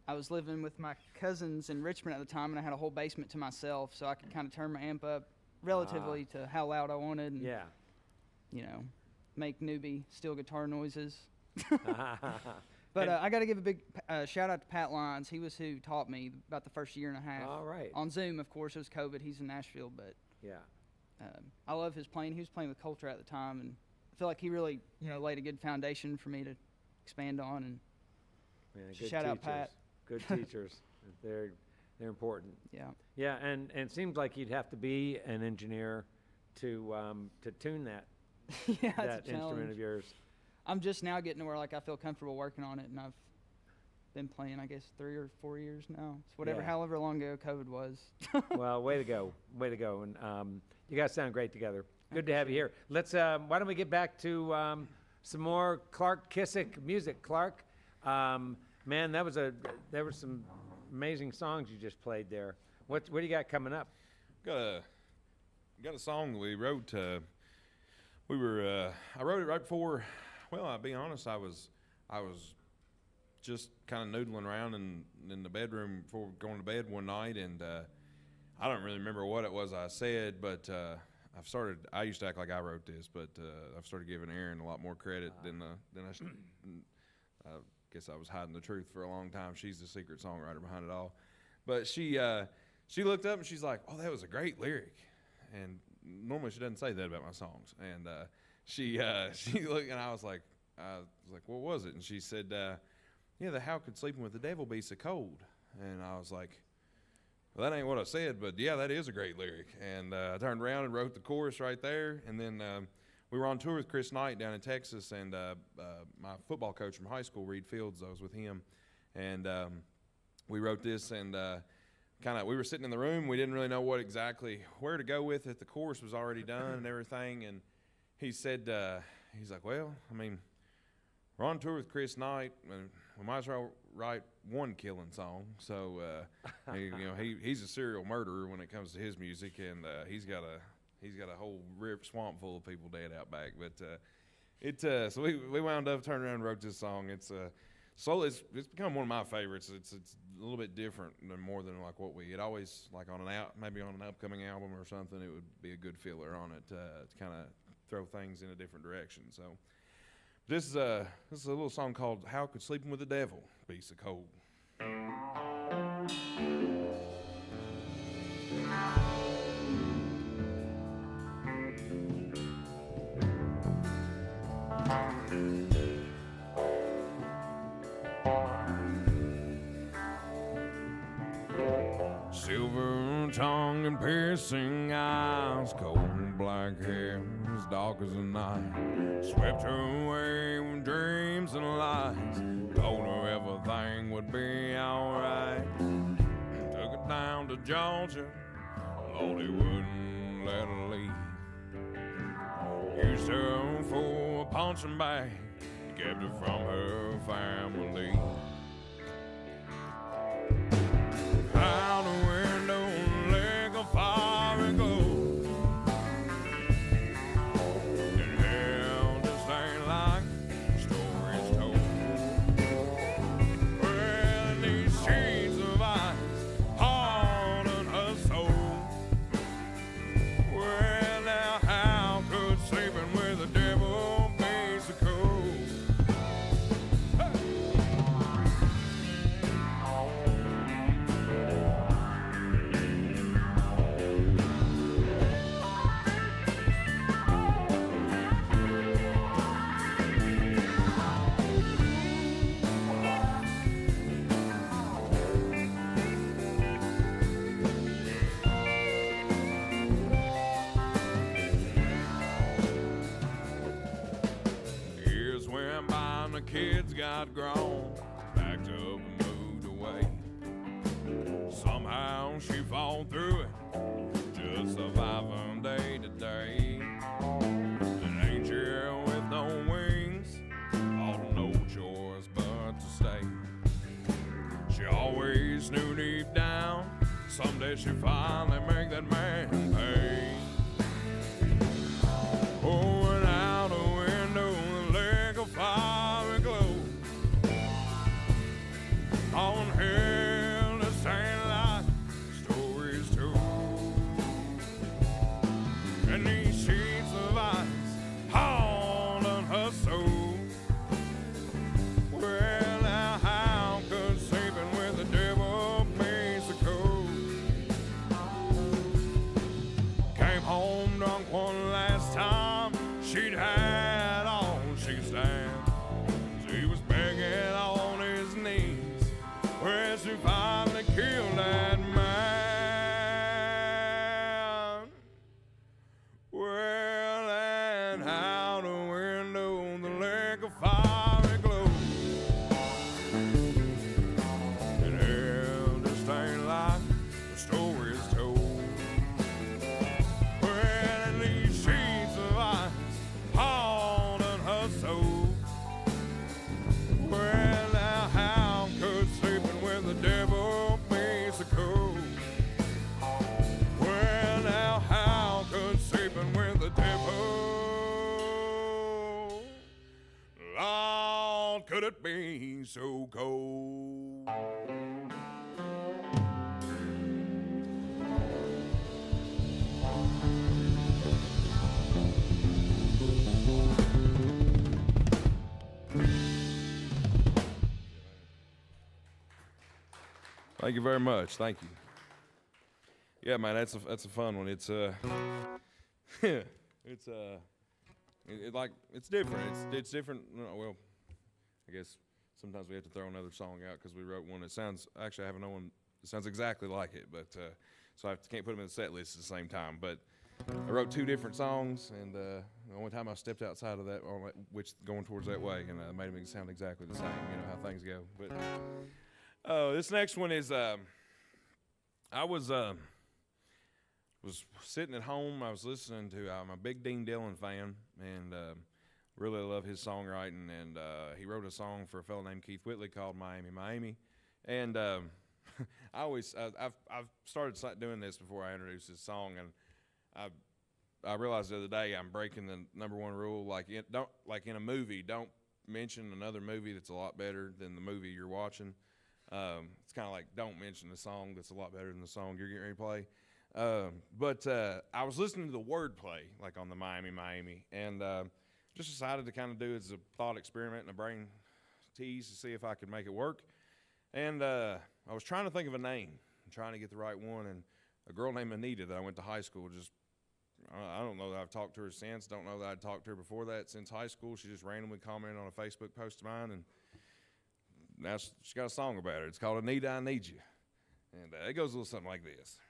I was living with my cousins in Richmond at the time, and I had a whole basement to myself, so I could kind of turn my amp up relatively to how loud I wanted, and make newbie steel guitar noises. But I got to give a big shout out to Pat Lyons. He was who taught me about the first year and a half. All right. On Zoom, of course. It was COVID. He's in Nashville, but I love his playing. He was playing with Coulter at the time, and I feel like he really, laid a good foundation for me to expand on. And good shout out teachers. Pat. Good teachers. They're important. Yeah. Yeah, and it seems like you'd have to be an engineer to tune that Yeah, that it's a instrument challenge. of yours. I'm just now getting to where I feel comfortable working on it, and I've been playing 3 or 4 years now. It's however long ago COVID was. Well, way to go, and you guys sound great together. Good to have you here. Let's. Why don't we get back to some more Clark Kissick music? Clark, man, there were some amazing songs you just played there. What do you got coming up? Got a got a song we wrote. I wrote it right before. Well, I'll be honest. I was just kind of noodling around in the bedroom before going to bed one night, and I don't really remember what it was I said, but I used to act like I wrote this, but I've started giving Erin a lot more credit than I should. I guess I was hiding the truth for a long time. She's the secret songwriter behind it all. But she looked up and she's like, "Oh, that was a great lyric." And normally she doesn't say that about my songs. And she looked, and I was like, "What was it?" And she said, "Yeah, the how could sleeping with the devil be so cold?" And I was like, "Well, that ain't what I said, but yeah, that is a great lyric." And I turned around and wrote the chorus right there. And then we were on tour with Chris Knight down in Texas, and my football coach from high school, Reed Fields, I was with him. And we wrote this, and we were sitting in the room. We didn't really know where to go with it. The chorus was already done and everything. And he said, he's like, "Well, I mean, we're on tour with Chris Knight, and we might as well write one killing song." So, he's a serial murderer when it comes to his music, and he's got a whole swamp full of people dead out back. But so we wound up turning around and wrote this song. It's become one of my favorites. It's a little bit different than more than like what we had always like maybe on an upcoming album or something. It would be a good filler on it to kind of throw things in a different direction. So this is a little song called "How Could Sleeping with the Devil Be So Cold?" Silver tongue and piercing eyes, cold black hair as dark as the night, swept her away with dreams and lies, told her everything would be alright. Took her down to Georgia, Lord, he wouldn't let her leave. Used her for a punching bag, kept her from her family. Out the window, like a fire and glow, and hell just ain't like stories told. Well, in these sheets of ice, hard on her soul. Well, now how could sleeping with the devil be so cold? Years went by and the kids got grown, packed up and moved away. Somehow she fought through it, just surviving day to day. An angel with no wings, all no choice but to stay. She always knew deep down, someday she'd finally make that man pay. Oh, and out a window, the leg of fire and glow. On hell, this ain't like stories told. And these sheets of ice haunting her soul. Well, now how could sleeping with the devil be so cold? Came home drunk one last time, she'd had all she could stand. She was begging on his knees, where she finally killed that man. Well, and out the window, the lake of fire glows, and hell just ain't like the stories told. Well, and these sheets of ice haunting her soul. Well, now how could sleeping with the devil be so cold? Well, now how could so cold. Thank you very much. Thank you. Yeah, man, that's a fun one. It's it's different. It's different. Well, I guess sometimes we have to throw another song out because we wrote one that sounds. Actually, I have another one that sounds exactly like it, but so can't put them in the set list at the same time. But I wrote two different songs, and the only time I stepped outside of that, or which going towards that way, and made them sound exactly the same. You know how things go. But this next one is I was sitting at home. I was listening to. I'm a big Dean Dillon fan, and really love his songwriting. And he wrote a song for a fellow named Keith Whitley called "Miami, Miami." And I've started doing this before I introduce this song, and I realized the other day I'm breaking the number one rule. Like in a movie, don't mention another movie that's a lot better than the movie you're watching. It's kind of like don't mention the song that's a lot better than the song you're getting ready to play. But I was listening to the wordplay, like on the Miami, Miami, and just decided to kind of do it as a thought experiment and a brain tease to see if I could make it work. And I was trying to think of a name, trying to get the right one, and a girl named Anita that I went to high school just, I don't know that I've talked to her since, don't know that I'd talked to her before that since high school. She just randomly commented on a Facebook post of mine, and now she's got a song about it. It's called Anita, I Need You. And it goes a little something like this.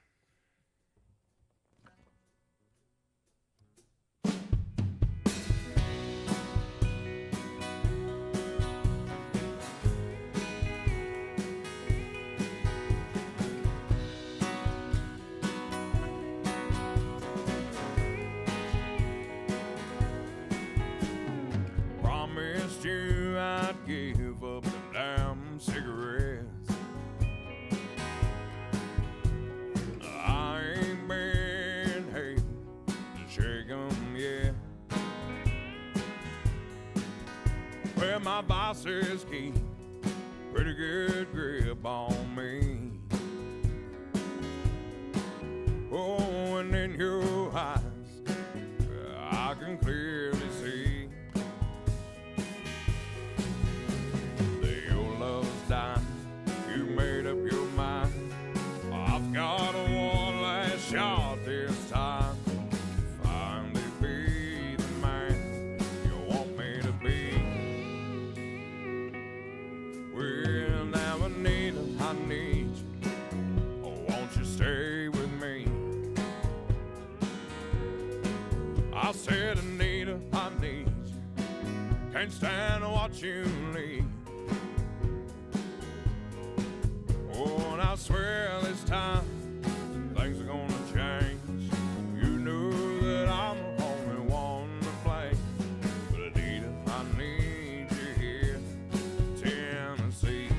Promised you I'd give up the damn cigarettes. I ain't been able to shake 'em yet. Well, my bosses keep pretty good grip on me. Oh, and in your eyes I can clearly see that your love's dying. You made up your mind. I've got one last shot this time. Finally be the man you want me to be. Well, now Anita, I need you. Oh, won't you stay with me? I said, Anita, I need you. Can't stand to watch you leave. Oh, and I swear this time things are gonna change. You knew that I'm the only one to blame. But Anita, I need you here in Tennessee.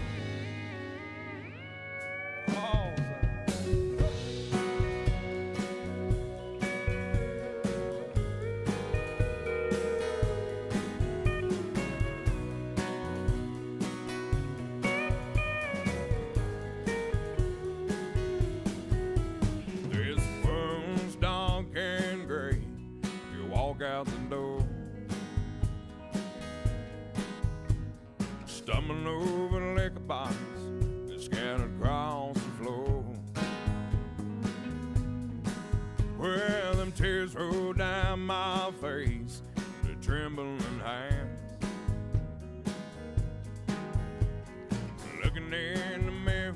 Oh, this room's dark and gray. You walk out the door, stumbling over liquor bottles that scattered across the floor. Well, them tears roll down my face, the trembling hands. Looking in the mirror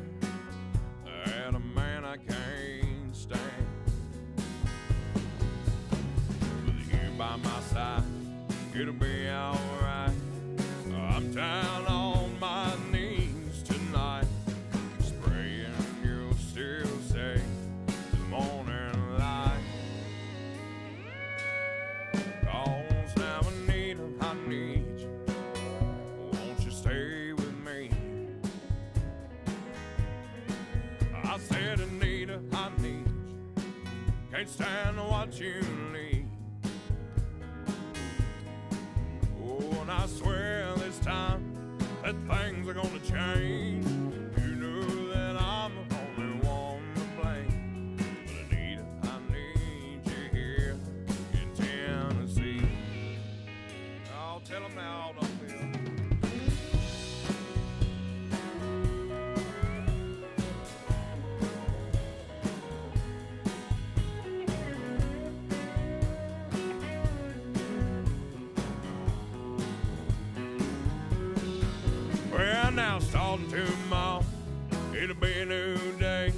at a man I can't stand. With you by my side, it'll be alright. I'm down on my knees tonight, praying you'll still say the morning light. 'Cause now Anita, I need you. Won't you stay with me? I said, Anita, I need you. Can't stand to watch you leave. Oh, and I swear this time that that things are gonna change. You know that I'm the only one to blame. But Anita, I need you here in Tennessee. I'll tell them now, don't feel. Well, now starting tomorrow, it'll be a new day.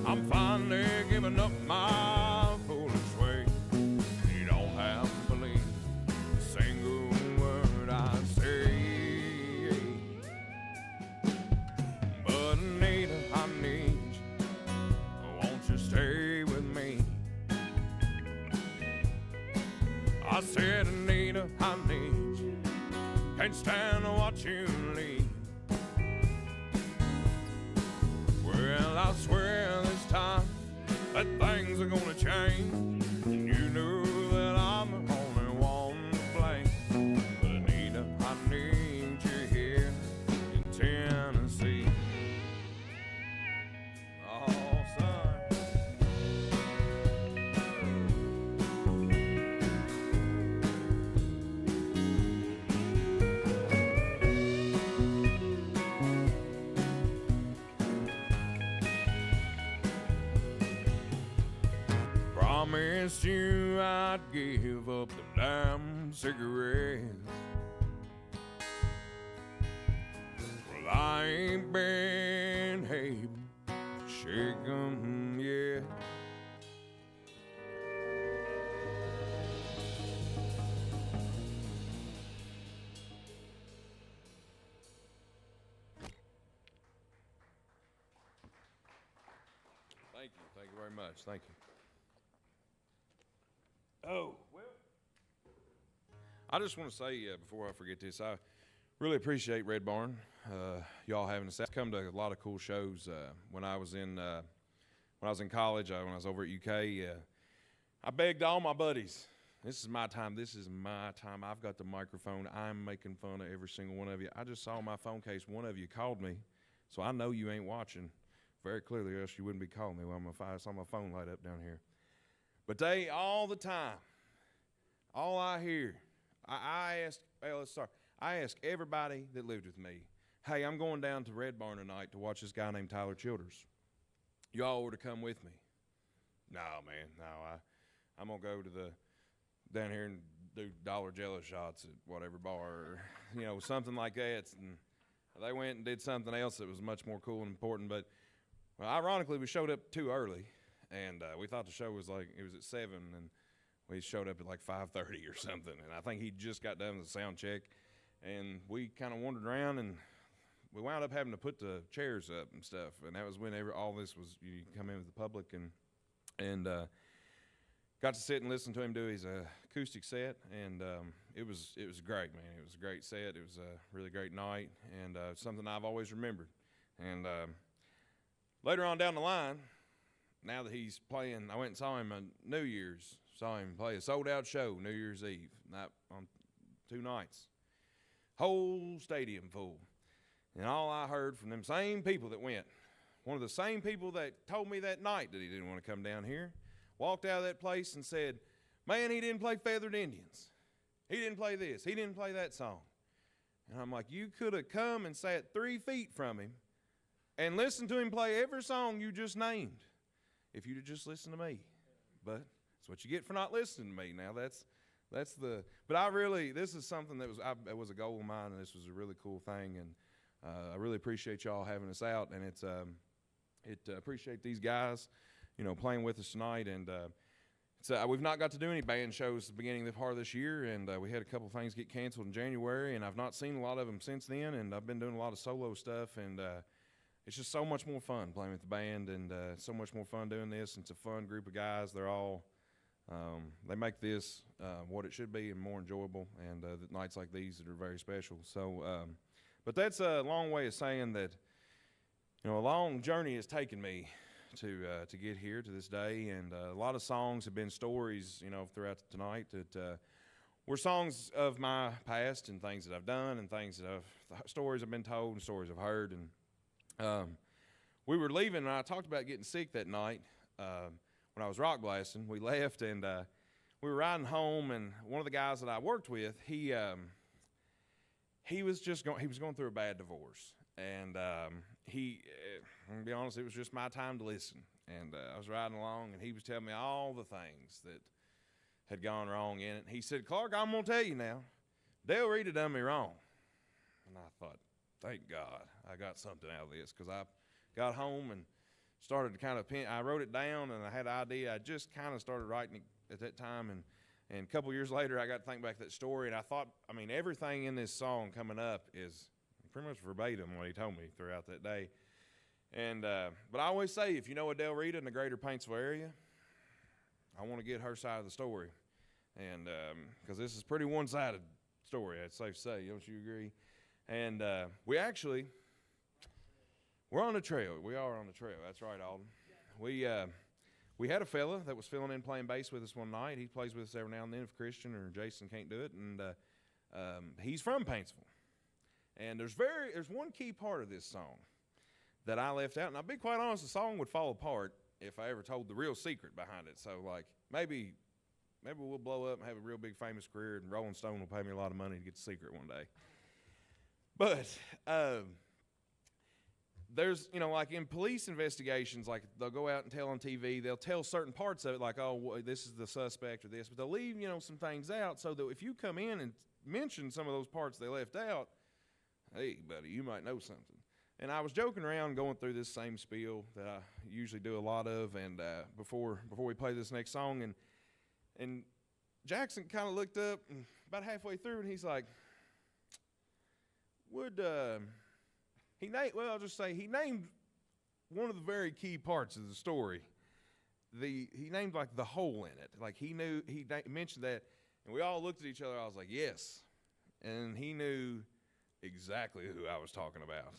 I'm finally giving up my foolish way. You don't have to believe a single word I say. But Anita, I need you. Won't you stay with me? I said, Anita, I need you. Can't stand to watch you leave. Well, I swear this time that things are gonna change. And you know that I'm the only one to blame. But Anita, I need you here in Tennessee. Oh, son. Promised you I'd give up the damn cigarettes. Well, I ain't been able to shake 'em yet. Thank you very much. Thank you. Oh, well, I just want to say before I forget this, I really appreciate Red Barn, y'all having us out. I've come to a lot of cool shows when I was in college, when I was over at UK. I begged all my buddies, this is my time, I've got the microphone, I'm making fun of every single one of you. I just saw my phone case, one of you called me, so I know you ain't watching very clearly, or else you wouldn't be calling me. Well, I saw my phone light up down here. But they, all the time, all I hear, I ask everybody that lived with me, hey, I'm going down to Red Barn tonight to watch this guy named Tyler Childers. Y'all were to come with me. No, man, no, I'm going to go to down here and do dollar jello shots at whatever bar, or, something like that. And they went and did something else that was much more cool and important. But, well, ironically, we showed up too early. And we thought the show was it was at 7, and we showed up at like 5:30 or something. And I think he just got done with the sound check. And we kind of wandered around, and we wound up having to put the chairs up and stuff. And that was when all this was, you come in with the public, and got to sit and listen to him do his acoustic set. And it was great, man. It was a great set. It was a really great night, and something I've always remembered. And later on down the line, now that he's playing, I went and saw him on New Year's, saw him play a sold-out show New Year's Eve, on 2 nights. Whole stadium full. And all I heard from them same people that went, one of the same people that told me that night that he didn't want to come down here, walked out of that place and said, man, he didn't play Feathered Indians. He didn't play this. He didn't play that song. And I'm like, you could have come and sat 3 feet from him and listened to him play every song you just named. If you'd have just listened to me. But that's what you get for not listening to me. Now this is something that it was a goal of mine, and this was a really cool thing, and I really appreciate y'all having us out, and appreciate these guys, playing with us tonight, and we've not got to do any band shows at the beginning of the part of this year, and we had a couple things get canceled in January, and I've not seen a lot of them since then, and I've been doing a lot of solo stuff, and it's just so much more fun playing with the band, and so much more fun doing this. It's a fun group of guys. They're all, they make this what it should be and more enjoyable, and the nights like these that are very special. So, but that's a long way of saying that, a long journey has taken me to get here to this day, and a lot of songs have been stories, throughout tonight that were songs of my past and things that I've done and things that stories I've been told and stories I've heard. And we were leaving, and I talked about getting sick that night when I was rock blasting. We left, and we were riding home, and one of the guys that I worked with, he was going through a bad divorce, and I'm gonna be honest, it was just my time to listen. And I was riding along, and he was telling me all the things that had gone wrong in it. He said, "Clark, I'm gonna tell you now, Del Rita done me wrong." And I thought, thank God I got something out of this, because I got home and started to kind of I wrote it down, and I had an idea. I just kind of started writing it at that time, and a couple years later, I got to think back to that story, and I thought, I mean, everything in this song coming up is pretty much verbatim what he told me throughout that day. And but I always say, if you know a Del Rita in the greater Paintsville area, I want to get her side of the story, and because this is a pretty one-sided story, it's safe to say. Don't you agree? And we're on the trail. We are on the trail. That's right, Alden. We had a fella that was filling in playing bass with us one night. He plays with us every now and then if Christian or Jason can't do it, and he's from Paintsville. And there's one key part of this song that I left out, and I'll be quite honest, the song would fall apart if I ever told the real secret behind it. So, like, maybe we'll blow up and have a real big famous career, and Rolling Stone will pay me a lot of money to get the secret one day. But there's, like in police investigations, like they'll go out and tell on TV, they'll tell certain parts of it, like, oh, this is the suspect or this, but they'll leave, some things out so that if you come in and mention some of those parts they left out, hey, buddy, you might know something. And I was joking around going through this same spiel that I usually do a lot of, and before we play this next song, and Jackson kind of looked up and about halfway through, and he's like, I'll just say he named one of the very key parts of the story. He named like the hole in it. Like he mentioned that, and we all looked at each other. I was like, yes, and he knew exactly who I was talking about,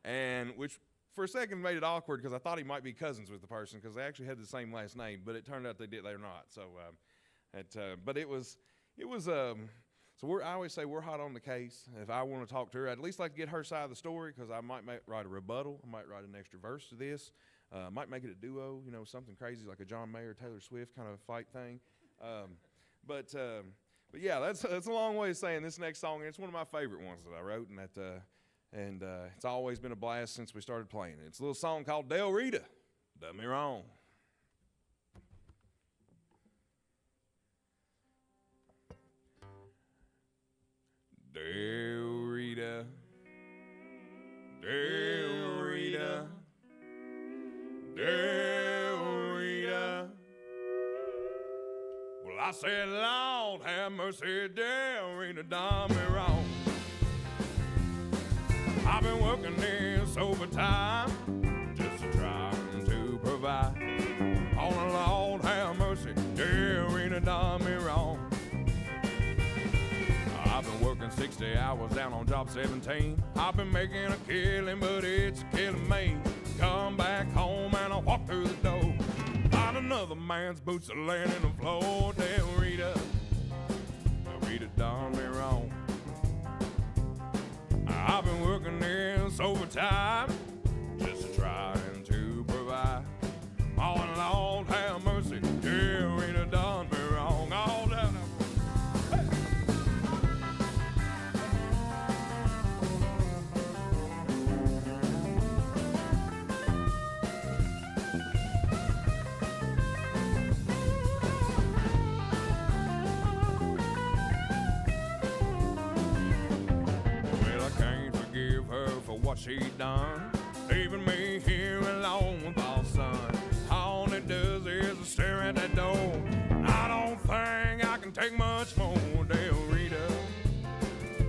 and which for a second made it awkward because I thought he might be cousins with the person because they actually had the same last name, but it turned out they're not. So, but it was. So I always say we're hot on the case. If I want to talk to her, I'd at least like to get her side of the story because I might write a rebuttal. I might write an extra verse to this. Might make it a duo, something crazy like a John Mayer, Taylor Swift kind of fight thing. But yeah, that's a long way of saying this next song. And it's one of my favorite ones that I wrote, and it's always been a blast since we started playing it. It's a little song called Del Rita, Done Me Wrong. Del Rita, Del Rita, Del Rita. Well, I said, Lord have mercy, Del Rita done me wrong. I've been working this overtime just to try to provide. Oh, Lord have mercy, Del Rita done me wrong. I've been working 60 hours down on job 17. I've been making a killing, but it's killing me. Come back home and I walk through the door. Find another man's boots are laying in the floor. Del Rita, Del Rita done me wrong. I've been working this overtime just to try and to provide. Oh, and Lord have mercy, Del Rita done me wrong. All down. What she done, leaving me here alone with our son. All it does is stare at that door. And I don't think I can take much more. Del Rita,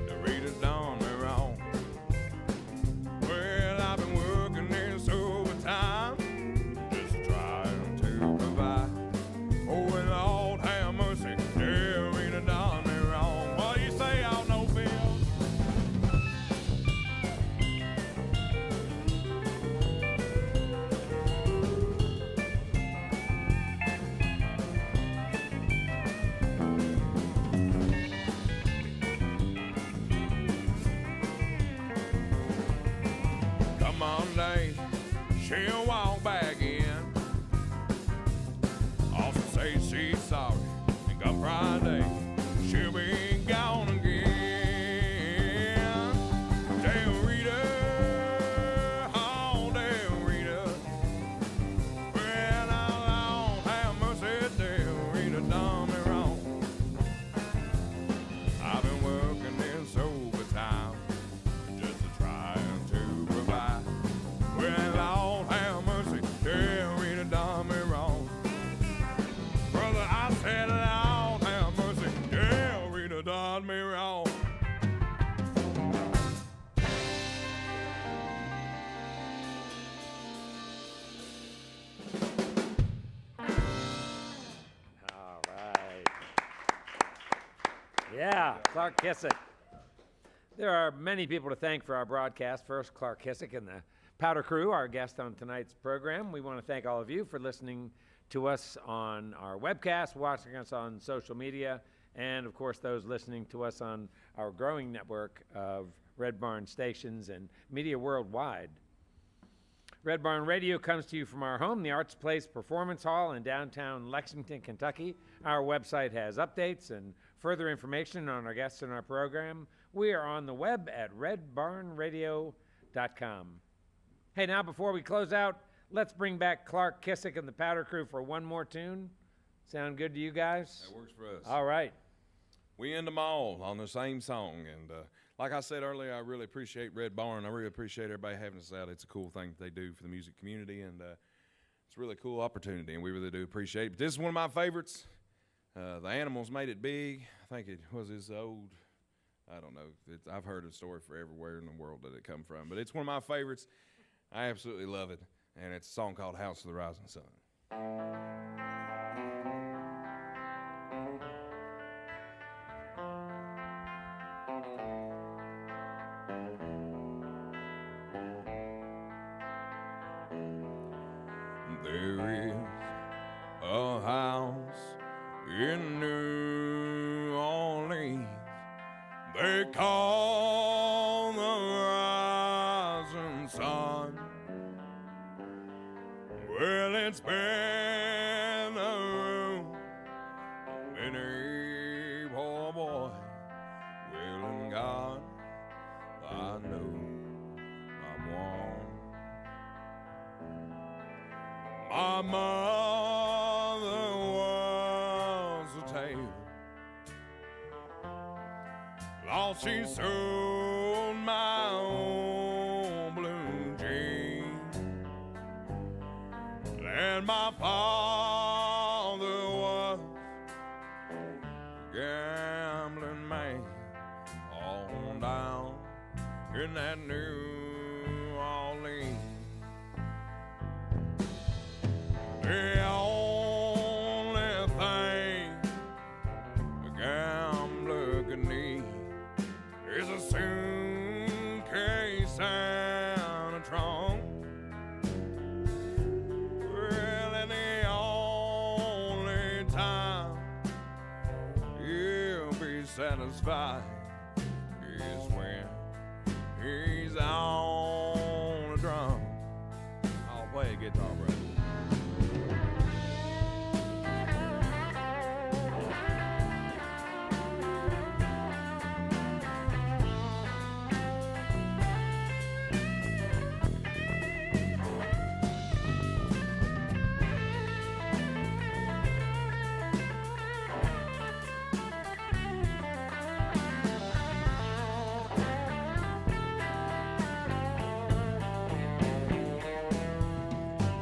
Del Rita done me wrong. Well, I've been working this overtime just trying to provide. Oh, and Lord have mercy, Del Rita done me wrong. What do you say, y'all know, Bill? Yeah, Clark Kissick. There are many people to thank for our broadcast. First, Clark Kissick and the Powder Crew, our guest on tonight's program. We want to thank all of you for listening to us on our webcast, watching us on social media, and of course those listening to us on our growing network of Red Barn stations and media worldwide. Red Barn Radio comes to you from our home, the Arts Place Performance Hall in downtown Lexington, Kentucky. Our website has updates and further information on our guests and our program. We are on the web at redbarnradio.com. Hey, now before we close out, let's bring back Clark Kissick and the Powder Crew for one more tune. Sound good to you guys? That works for us. All right. We end them all on the same song. And like I said earlier, I really appreciate Red Barn. I really appreciate everybody having us out. It's a cool thing that they do for the music community, and it's a really cool opportunity, and we really do appreciate it. But this is one of my favorites. The Animals made it big. I think it was his old, I don't know. I've heard a story for everywhere in the world that it come from. But it's one of my favorites. I absolutely love it. And it's a song called House of the Rising Sun. There is a house in New Orleans they call the Rising Sun. Well, it's been a room of many poor boy. Well, in God, I know I'm one. My mother was a tailor. Lost she sold my old blue jeans. And my father was a gambling man on down in that New Orleans. The only thing a gambler could need is a suitcase and a trunk. Well, and the only time he'll be satisfied is when he's on a drum. I'll play a guitar, brother.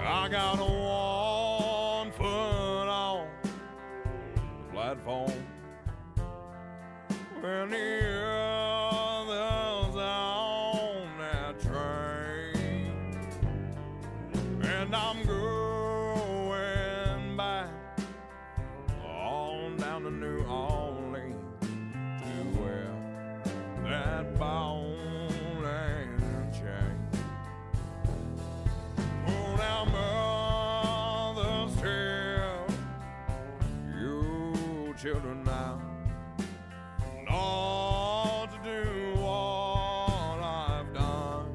I got one foot on the platform when the other's on that train, and I'm going back on down to New Orleans to where that ball and chain. Oh, now mothers tell you children now not to do what I've done.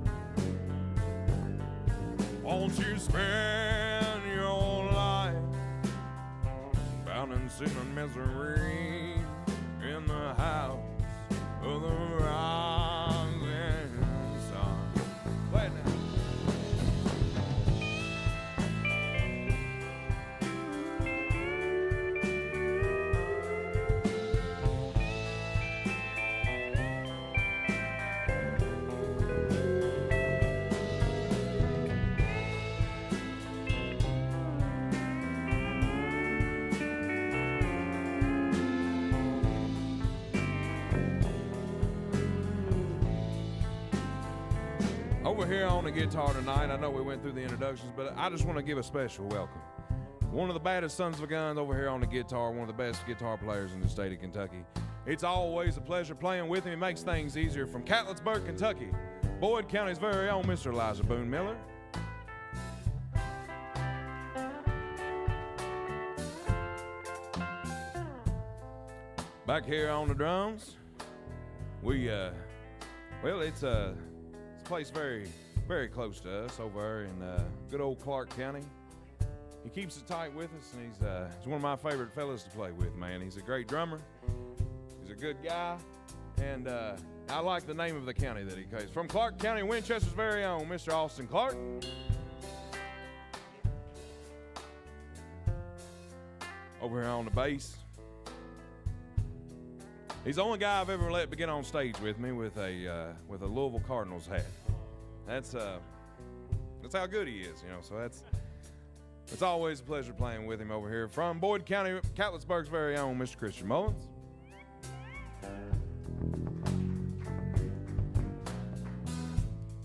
Won't you spend your life bound in sin and misery in the house of the rising sun? Play it now. Over here on the guitar tonight, I know we went through the introductions, but I just want to give a special welcome. One of the baddest sons of a gun over here on the guitar, one of the best guitar players in the state of Kentucky. It's always a pleasure playing with him. He makes things easier. From Catlettsburg, Kentucky, Boyd County's very own Mr. Elijah Boone Miller. Back here on the drums, it's a place very close to us over there in good old Clark County. He keeps it tight with us, and he's one of my favorite fellas to play with, man. He's a great drummer. He's a good guy, and I like the name of the county that he plays. From Clark County, Winchester's very own, Mr. Austin Clark. Over here on the bass. He's the only guy I've ever let get on stage with me with a Louisville Cardinals hat. That's how good he is, you know. So it's always a pleasure playing with him over here. From Boyd County, Catlettsburg's very own, Mr. Christian Mullins.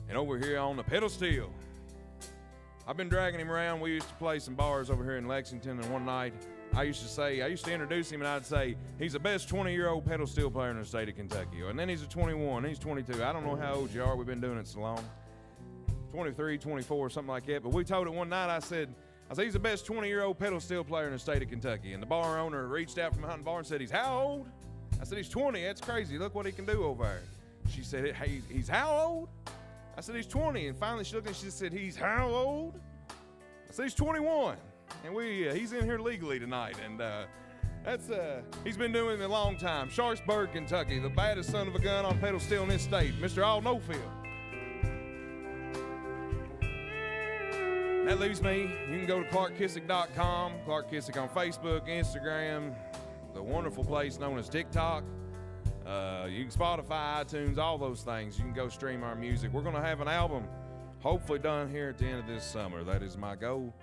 And over here on the pedal steel, I've been dragging him around. We used to play some bars over here in Lexington, and one night I used to introduce him, and I'd say, he's the best 20-year-old pedal steel player in the state of Kentucky. And then he's a 21, and he's 22. I don't know how old you are. We've been doing it so long. 23, 24, something like that. But we told it one night, I said, he's the best 20-year-old pedal steel player in the state of Kentucky. And the bar owner reached out from behind the bar and said, he's how old? I said, he's 20. That's crazy. Look what he can do over there. She said, hey, he's how old? I said, he's 20. And finally she looked at me and she said, he's how old? I said, he's 21. And he's in here legally tonight, and he's been doing it a long time. Sharpsburg, Kentucky, the baddest son of a gun on pedal steel in this state, Mr. Al Nofield. That leaves me. You can go to clarkkissick.com, Clark Kissick on Facebook, Instagram, the wonderful place known as TikTok. You can Spotify, iTunes, all those things. You can go stream our music. We're going to have an album hopefully done here at the end of this summer. That is my goal.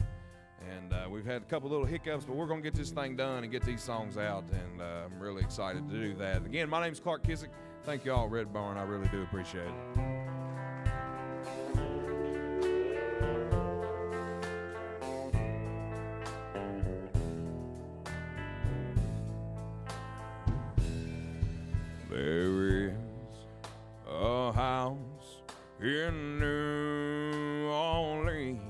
And we've had a couple little hiccups, but we're going to get this thing done and get these songs out, and I'm really excited to do that. Again, my name's Clark Kissick. Thank you all, Red Barn. I really do appreciate it. There is a house in New Orleans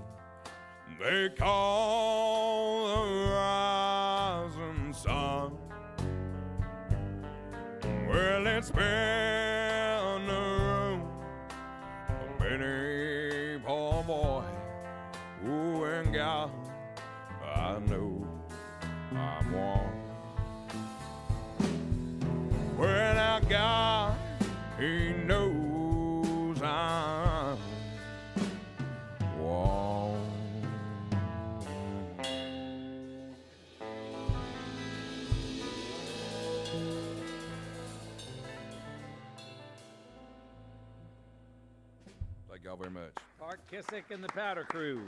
they call the rising sun. Well, it's been the room of many poor boy who ain't got. I know I'm one. Well, now God, He knows I'm one. Thank y'all very much. Clark Kissick and the Powder Crew.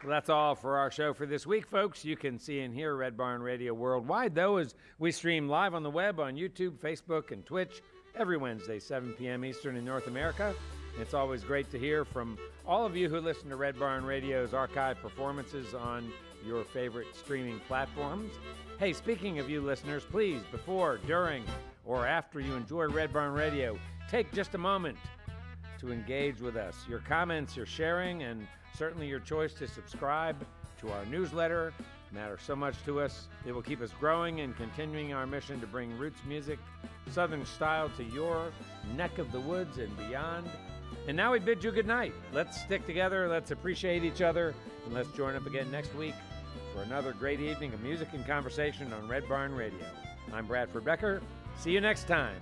Well, that's all for our show for this week, folks. You can see and hear Red Barn Radio worldwide, though, as we stream live on the web on YouTube, Facebook, and Twitch every Wednesday, 7 p.m. Eastern in North America. It's always great to hear from all of you who listen to Red Barn Radio's archive performances on your favorite streaming platforms. Hey, speaking of you listeners, please, before, during, or after you enjoy Red Barn Radio, take just a moment to engage with us. Your comments, your sharing, and certainly your choice to subscribe to our newsletter matter so much to us. It will keep us growing and continuing our mission to bring roots music, Southern style to your neck of the woods and beyond. And now we bid you good night. Let's stick together, let's appreciate each other, and let's join up again next week for another great evening of music and conversation on Red Barn Radio. I'm Bradford Becker. See you next time.